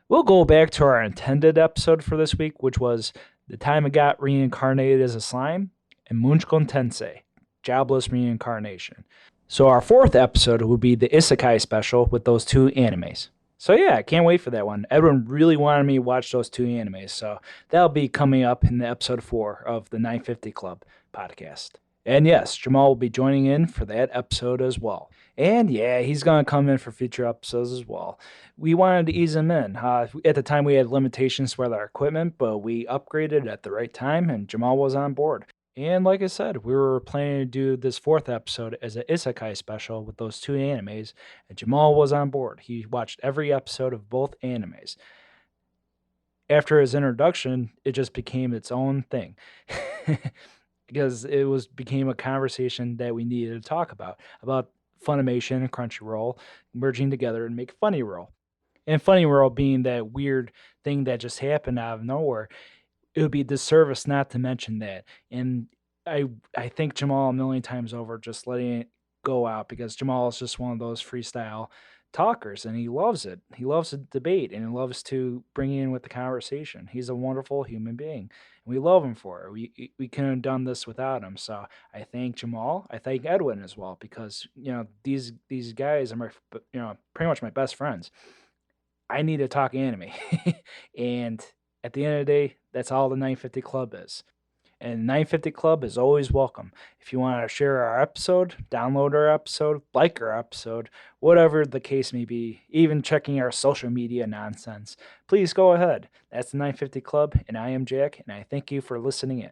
We'll go back to our intended episode for this week, which was the time I got reincarnated as a slime and Munchkon Tensei, jobless reincarnation. So our fourth episode will be the Isekai special with those two animes. So yeah, I can't wait for that one. Edwin really wanted me to watch those two animes, so that'll be coming up in the episode 4 of the 950 Club podcast. And yes, Jamaal will be joining in for that episode as well. And yeah, he's going to come in for future episodes as well. We wanted to ease him in. At the time, we had limitations with our equipment, but we upgraded at the right time, and Jamaal was on board. And like I said, we were planning to do this fourth episode as an Isekai special with those two animes, and Jamaal was on board. He watched every episode of both animes. After his introduction, it just became its own thing. Because it became a conversation that we needed to talk about Funimation and Crunchyroll merging together and make Funnyroll. And Funnyroll being that weird thing that just happened out of nowhere, it would be a disservice not to mention that. And I thank Jamaal a million times over just letting it go out, because Jamaal is just one of those freestyle talkers, and he loves it. He loves to debate, and he loves to bring in with the conversation. He's a wonderful human being, and we love him for it. We couldn't have done this without him. So I thank Jamaal. I thank Edwin as well, because these guys are my pretty much my best friends. I need to talk anime, and at the end of the day, that's all the 950 Club is. And 950 Club is always welcome. If you want to share our episode, download our episode, like our episode, whatever the case may be, even checking our social media nonsense, please go ahead. That's the 950 Club, and I am Jack, and I thank you for listening in.